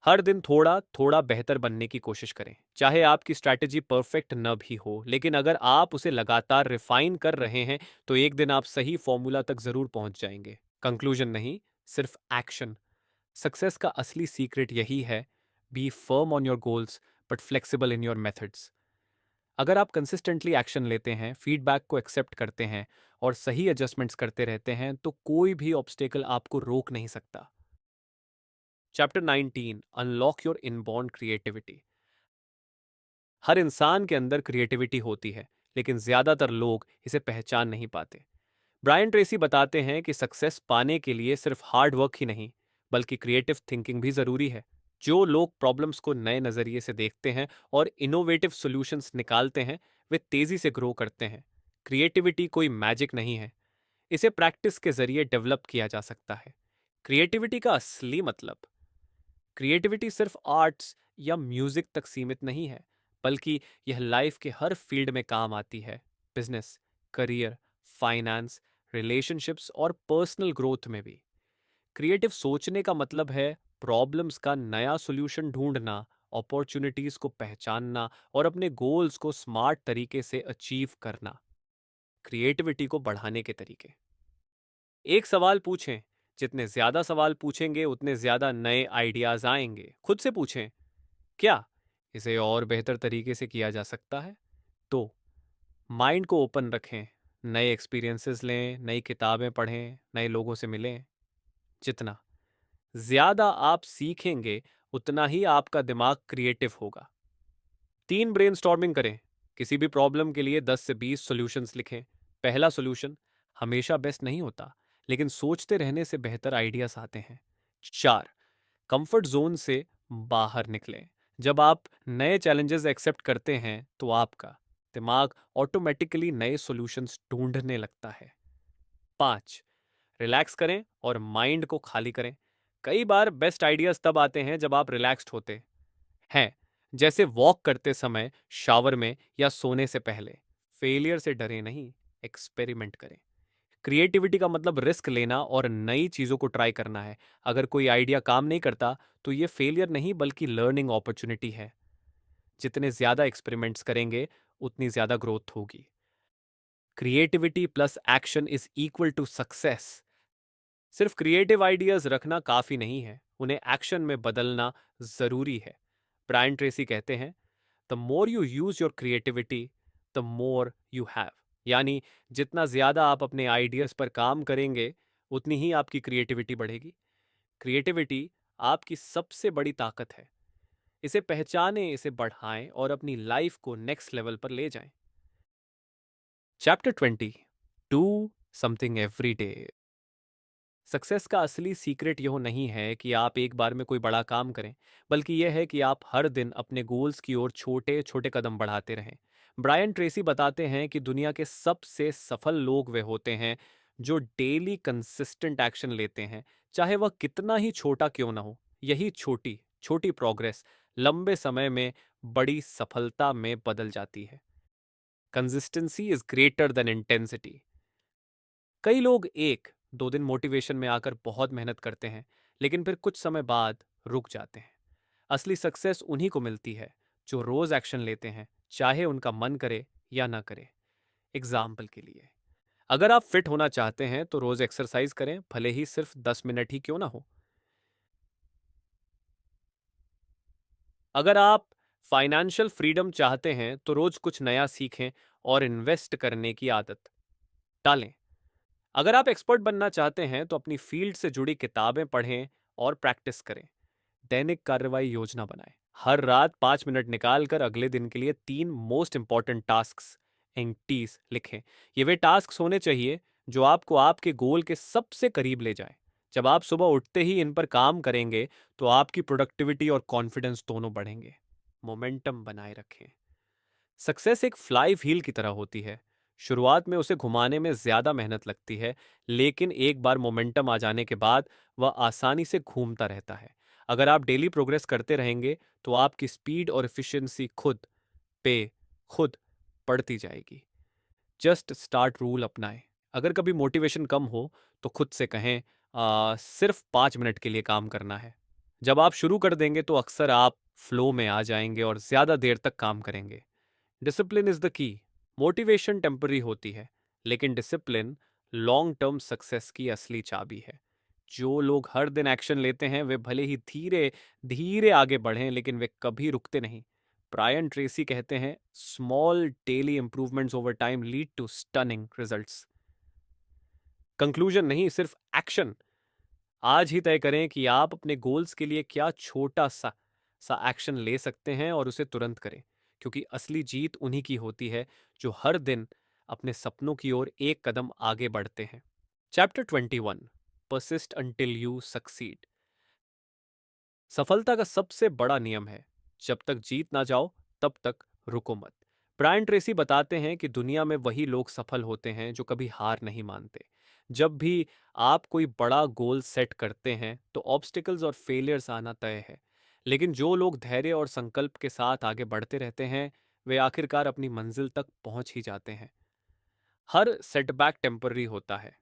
हर दिन थोड़ा थोड़ा बेहतर बनने की कोशिश करें। चाहे आपकी स्ट्रैटेजी परफेक्ट न भी हो, लेकिन अगर आप उसे लगातार रिफाइन कर रहे हैं, तो एक दिन आप सही फॉर्मूला तक जरूर पहुंच जाएंगे। कंक्लूजन नहीं, सिर्फ एक्शन। सक्सेस का असली सीक्रेट यही है: be firm on your goals but flexible in your methods. अगर आप कंसिस्टेंटली एक्शन लेते हैं, फीडबैक को एक्सेप्ट करते हैं और सही एडजस्टमेंट्स करते रहते हैं, तो कोई भी ऑब्स्टेकल आपको रोक नहीं सकता। Chapter 19, unlock your inborn creativity. हर इंसान के अंदर क्रिएटिविटी होती है, लेकिन ज्यादातर लोग इसे पहचान नहीं पाते। ब्रायन ट्रेसी बताते हैं कि सक्सेस पाने के लिए सिर्फ हार्ड वर्क ही नहीं, बल्कि क्रिएटिव थिंकिंग भी जरूरी है। जो लोग प्रॉब्लम्स को नए नजरिए से देखते हैं और इनोवेटिव सॉल्यूशंस निकालते हैं, वे तेजी से ग्रो करते हैं। क्रिएटिविटी कोई मैजिक नहीं है, इसे प्रैक्टिस के जरिए डेवलप किया जा सकता है। क्रिएटिविटी का असली मतलब: क्रिएटिविटी सिर्फ आर्ट्स या म्यूजिक तक सीमित नहीं है, बल्कि यह लाइफ के हर फील्ड में काम आती है। बिजनेस, करियर, फाइनेंस, रिलेशनशिप्स और पर्सनल ग्रोथ में भी। क्रिएटिव सोचने का मतलब है प्रॉब्लम्स का नया सॉल्यूशन ढूंढना, अपॉर्चुनिटीज को पहचानना और अपने गोल्स को स्मार्ट तरीके से अचीव करना। क्रिएटिविटी को बढ़ाने के तरीके: एक सवाल पूछें। जितने ज्यादा सवाल पूछेंगे, उतने ज्यादा नए आइडियाज आएंगे। खुद से पूछें, क्या इसे और बेहतर तरीके से किया जा सकता है? तो माइंड को ओपन रखें, नए एक्सपीरियंसेस लें, नई किताबें पढ़ें, नए लोगों से मिलें। जितना ज्यादा आप सीखेंगे, उतना ही आपका दिमाग क्रिएटिव होगा। 3 ब्रेनस्टॉर्मिंग करें। किसी भी प्रॉब्लम के लिए 10 से 20 सॉल्यूशंस लिखें। पहला सॉल्यूशन हमेशा बेस्ट नहीं होता, लेकिन सोचते रहने से बेहतर आइडियाज आते हैं। 4, कंफर्ट जोन से बाहर निकलें। जब आप नए चैलेंजेस एक्सेप्ट करते हैं, तो आपका दिमाग ऑटोमेटिकली नए सॉल्यूशंस ढूंढने लगता है। 5, रिलैक्स करें और माइंड को खाली करें। कई बार बेस्ट आइडियाज तब आते हैं जब आप रिलैक्स्ड होते हैं, जैसे वॉक करते समय, शावर में या सोने से पहले। फेलियर से डरे नहीं, एक्सपेरिमेंट करें। क्रिएटिविटी का मतलब रिस्क लेना और नई चीज़ों को ट्राई करना है। अगर कोई आइडिया काम नहीं करता तो ये फेलियर नहीं बल्कि लर्निंग अपॉर्चुनिटी है। जितने ज़्यादा एक्सपेरिमेंट्स करेंगे उतनी ज़्यादा ग्रोथ होगी। Creativity plus action is equal to success. सिर्फ क्रिएटिव आइडियाज रखना काफ़ी नहीं है, उन्हें एक्शन में बदलना ज़रूरी है। ब्रायन ट्रेसी कहते हैं, the more you use your creativity the more you have. यानी जितना ज्यादा आप अपने आइडियाज पर काम करेंगे उतनी ही आपकी क्रिएटिविटी बढ़ेगी। क्रिएटिविटी आपकी सबसे बड़ी ताकत है। इसे पहचानें, इसे बढ़ाएं और अपनी लाइफ को नेक्स्ट लेवल पर ले जाएं। Chapter 20, do something every day. Success का असली सीक्रेट यह नहीं है कि आप एक बार में कोई बड़ा काम करें, बल्कि यह है कि आप हर दिन अपने गोल्स की ओर छोटे छोटे कदम बढ़ाते रहें। ब्रायन ट्रेसी बताते हैं कि दुनिया के सबसे सफल लोग वे होते हैं जो डेली कंसिस्टेंट एक्शन लेते हैं, चाहे वह कितना ही छोटा क्यों ना हो। यही छोटी छोटी प्रोग्रेस लंबे समय में बड़ी सफलता में बदल जाती है। Consistency is greater than intensity. कई लोग 1-2 दिन मोटिवेशन में आकर बहुत मेहनत करते हैं, लेकिन फिर कुछ समय बाद रुक जाते हैं। असली सक्सेस उन्हीं को मिलती है जो रोज एक्शन लेते हैं, चाहे उनका मन करे या ना करे। एग्जाम्पल के लिए, अगर आप फिट होना चाहते हैं तो रोज एक्सरसाइज करें, भले ही सिर्फ 10 मिनट ही क्यों ना हो। अगर आप फाइनेंशियल फ्रीडम चाहते हैं तो रोज कुछ नया सीखें और इन्वेस्ट करने की आदत डालें। अगर आप एक्सपर्ट बनना चाहते हैं तो अपनी फील्ड से जुड़ी किताबें पढ़ें और प्रैक्टिस करें। दैनिक कार्रवाई योजना बनाएं। हर रात 5 मिनट निकाल कर अगले दिन के लिए 3 मोस्ट इंपॉर्टेंट टास्क एंटीज लिखें। ये वे टास्क होने चाहिए जो आपको आपके गोल के सबसे करीब ले जाए। जब आप सुबह उठते ही इन पर काम करेंगे तो आपकी प्रोडक्टिविटी और कॉन्फिडेंस दोनों बढ़ेंगे। मोमेंटम बनाए रखें। सक्सेस एक फ्लाई व्हील की तरह होती है। शुरुआत में उसे घुमाने में ज्यादा मेहनत लगती है, लेकिन एक बार मोमेंटम आ जाने के बाद वह आसानी से घूमता रहता है। अगर आप डेली प्रोग्रेस करते रहेंगे तो आपकी स्पीड और एफिशिएंसी पे खुद बढ़ती जाएगी। जस्ट स्टार्ट रूल अपनाएं। अगर कभी मोटिवेशन कम हो तो खुद से कहें, सिर्फ 5 मिनट के लिए काम करना है। जब आप शुरू कर देंगे तो अक्सर आप फ्लो में आ जाएंगे और ज्यादा देर तक काम करेंगे। Discipline is the key. Motivation temporary होती है, लेकिन डिसिप्लिन लॉन्ग टर्म सक्सेस की असली चाबी है। जो लोग हर दिन एक्शन लेते हैं वे भले ही धीरे धीरे आगे बढ़ें, लेकिन वे कभी रुकते नहीं। ब्रायन ट्रेसी कहते हैं, small daily improvements over time lead to stunning results. Conclusion नहीं, सिर्फ एक्शन। आज ही तय करें कि आप अपने गोल्स के लिए क्या छोटा सा एक्शन ले सकते हैं और उसे तुरंत करें, क्योंकि असली जीत उन्हीं की होती है जो हर दिन अपने सपनों की ओर एक कदम आगे बढ़ते हैं। Chapter 21, persist until you succeed. सफलता का सबसे बड़ा नियम है, जब तक जीत ना जाओ तब तक रुको मत। ब्रायन ट्रेसी बताते हैं कि दुनिया में वही लोग सफल होते हैं जो कभी हार नहीं मानते। जब भी आप कोई बड़ा गोल सेट करते हैं तो ऑब्स्टिकल्स और फेलियर्स आना तय है, लेकिन जो लोग धैर्य और संकल्प के साथ आगे बढ़ते रहते हैं वे आखिरकार अपनी मंजिल तक पहुंच ही जाते हैं। हर सेटबैक टेम्पररी होता है।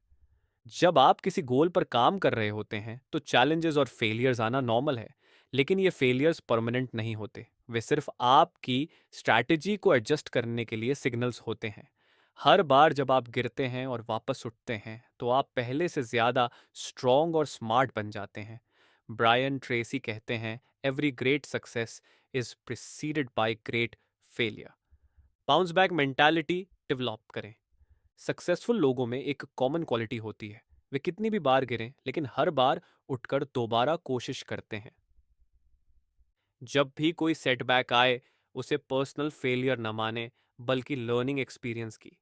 जब आप किसी गोल पर काम कर रहे होते हैं तो चैलेंजेस और फेलियर्स आना नॉर्मल है, लेकिन ये फेलियर्स परमानेंट नहीं होते। वे सिर्फ आपकी स्ट्रैटेजी को एडजस्ट करने के लिए सिग्नल्स होते हैं। हर बार जब आप गिरते हैं और वापस उठते हैं तो आप पहले से ज्यादा स्ट्रॉन्ग और स्मार्ट बन जाते हैं। ब्रायन ट्रेसी कहते हैं, every great success is preceded by great failure. Bounce back mentality develop करें। सक्सेसफुल लोगों में एक कॉमन क्वालिटी होती है, वे कितनी भी बार गिरें लेकिन हर बार उठकर दोबारा कोशिश करते हैं। जब भी कोई सेटबैक आए उसे पर्सनल फेलियर न माने, बल्कि लर्निंग एक्सपीरियंस की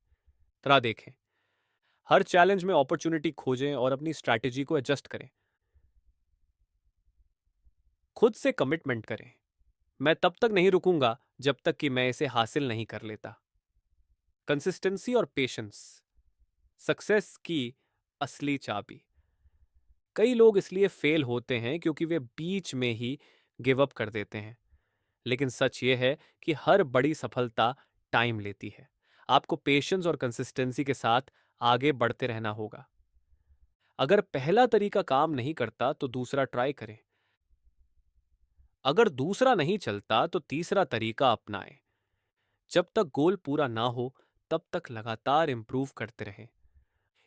तरह देखें। हर चैलेंज में अपॉर्चुनिटी खोजें और अपनी स्ट्रैटेजी को एडजस्ट करें। खुद से कमिटमेंट करें, मैं तब तक नहीं रुकूंगा जब तक कि मैं इसे हासिल नहीं कर लेता। कंसिस्टेंसी और पेशेंस सक्सेस की असली चाबी। कई लोग इसलिए फेल होते हैं क्योंकि वे बीच में ही गिव अप कर देते हैं, लेकिन सच ये है कि हर बड़ी सफलता टाइम लेती है। आपको पेशेंस और कंसिस्टेंसी के साथ आगे बढ़ते रहना होगा। अगर पहला तरीका काम नहीं करता तो दूसरा ट्राई करें। अगर दूसरा नहीं चलता तो तीसरा तरीका अपनाएं। जब तक गोल पूरा ना हो तब तक लगातार इंप्रूव करते रहें।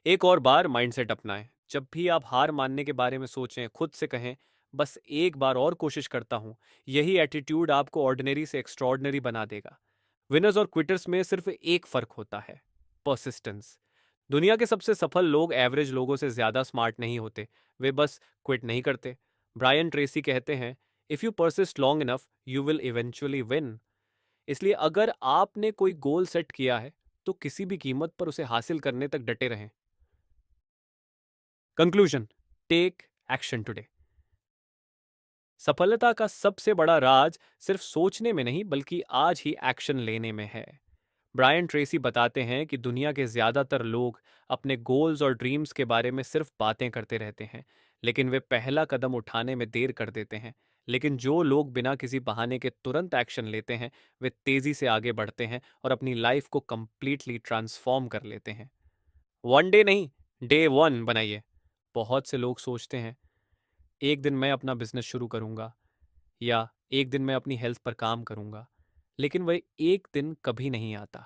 एक और बार माइंडसेट अपनाएं। जब भी आप हार मानने के बारे में सोचें, खुद से कहें, बस एक बार और कोशिश करता हूं। यही एटीट्यूड आपको ऑर्डिनरी से एक्स्ट्रॉर्डनरी बना देगा। विनर्स और क्विटर्स में सिर्फ एक फर्क होता है, परसिस्टेंस। दुनिया के सबसे सफल लोग एवरेज लोगों से ज्यादा स्मार्ट नहीं होते, वे बस क्विट नहीं करते। ब्रायन ट्रेसी कहते हैं, if you persist long enough you will eventually win. इसलिए अगर आपने कोई गोल सेट किया है तो किसी भी कीमत पर उसे हासिल करने तक डटे रहें। Conclusion, take action today. सफलता का सबसे बड़ा राज सिर्फ सोचने में नहीं बल्कि आज ही एक्शन लेने में है। ब्रायन ट्रेसी बताते हैं कि दुनिया के ज्यादातर लोग अपने गोल्स और ड्रीम्स के बारे में सिर्फ बातें करते रहते हैं, लेकिन वे पहला कदम उठाने में देर कर देते हैं। लेकिन जो लोग बिना किसी बहाने के तुरंत एक्शन लेते हैं, वे तेजी से आगे बढ़ते हैं और अपनी लाइफ को कंप्लीटली ट्रांसफॉर्म कर लेते हैं। वन डे नहीं, डे वन बनाइए। बहुत से लोग सोचते हैं, एक दिन मैं अपना बिजनेस शुरू करूंगा या एक दिन मैं अपनी हेल्थ पर काम करूंगा, लेकिन वह एक दिन कभी नहीं आता।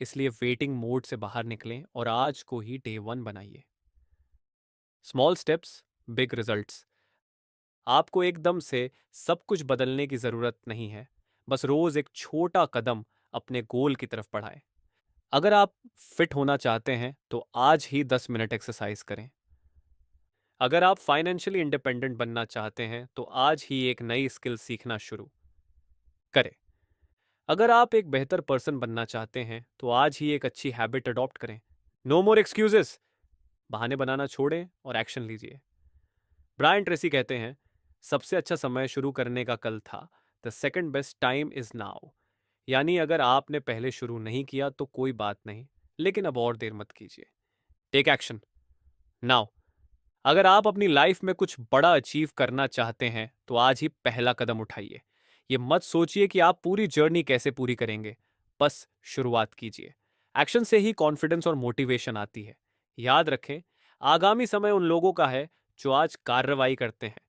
इसलिए वेटिंग मोड से बाहर निकलें और आज को ही डे वन बनाइए। Small steps, big results. आपको एकदम से सब कुछ बदलने की जरूरत नहीं है, बस रोज एक छोटा कदम अपने गोल की तरफ बढ़ाएं। अगर आप फिट होना चाहते हैं तो आज ही 10 मिनट एक्सरसाइज करें। अगर आप फाइनेंशियली इंडिपेंडेंट बनना चाहते हैं तो आज ही एक नई स्किल सीखना शुरू करें। अगर आप एक बेहतर पर्सन बनना चाहते हैं तो आज ही एक अच्छी हैबिट अडॉप्ट करें। नो मोर एक्सक्यूजेस, बहाने बनाना छोड़ें और एक्शन लीजिए। ब्रायन ट्रेसी कहते हैं, सबसे अच्छा समय शुरू करने का कल था, the second best time is now. यानी अगर आपने पहले शुरू नहीं किया तो कोई बात नहीं, लेकिन अब और देर मत कीजिए। Take action now. अगर आप अपनी लाइफ में कुछ बड़ा अचीव करना चाहते हैं तो आज ही पहला कदम उठाइए। ये मत सोचिए कि आप पूरी जर्नी कैसे पूरी करेंगे, बस शुरुआत कीजिए। एक्शन से ही कॉन्फिडेंस और मोटिवेशन आती है। याद रखें, आगामी समय उन लोगों का है जो आज कार्रवाई करते हैं।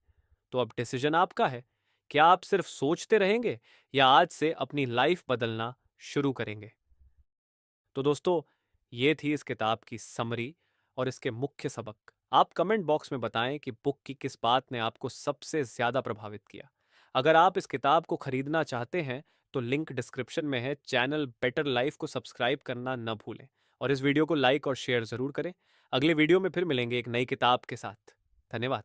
तो अब डिसीजन आपका है, क्या आप सिर्फ सोचते रहेंगे या आज से अपनी लाइफ बदलना शुरू करेंगे। तो दोस्तों, ये थी इस किताब की समरी और इसके मुख्य सबक। आप कमेंट बॉक्स में बताएं कि बुक की किस बात ने आपको सबसे ज्यादा प्रभावित किया। अगर आप इस किताब को खरीदना चाहते हैं तो लिंक डिस्क्रिप्शन में है। चैनल बेटर लाइफ को सब्सक्राइब करना न भूलें और इस वीडियो को लाइक और शेयर जरूर करें। अगले वीडियो में फिर मिलेंगे एक नई किताब के साथ। धन्यवाद।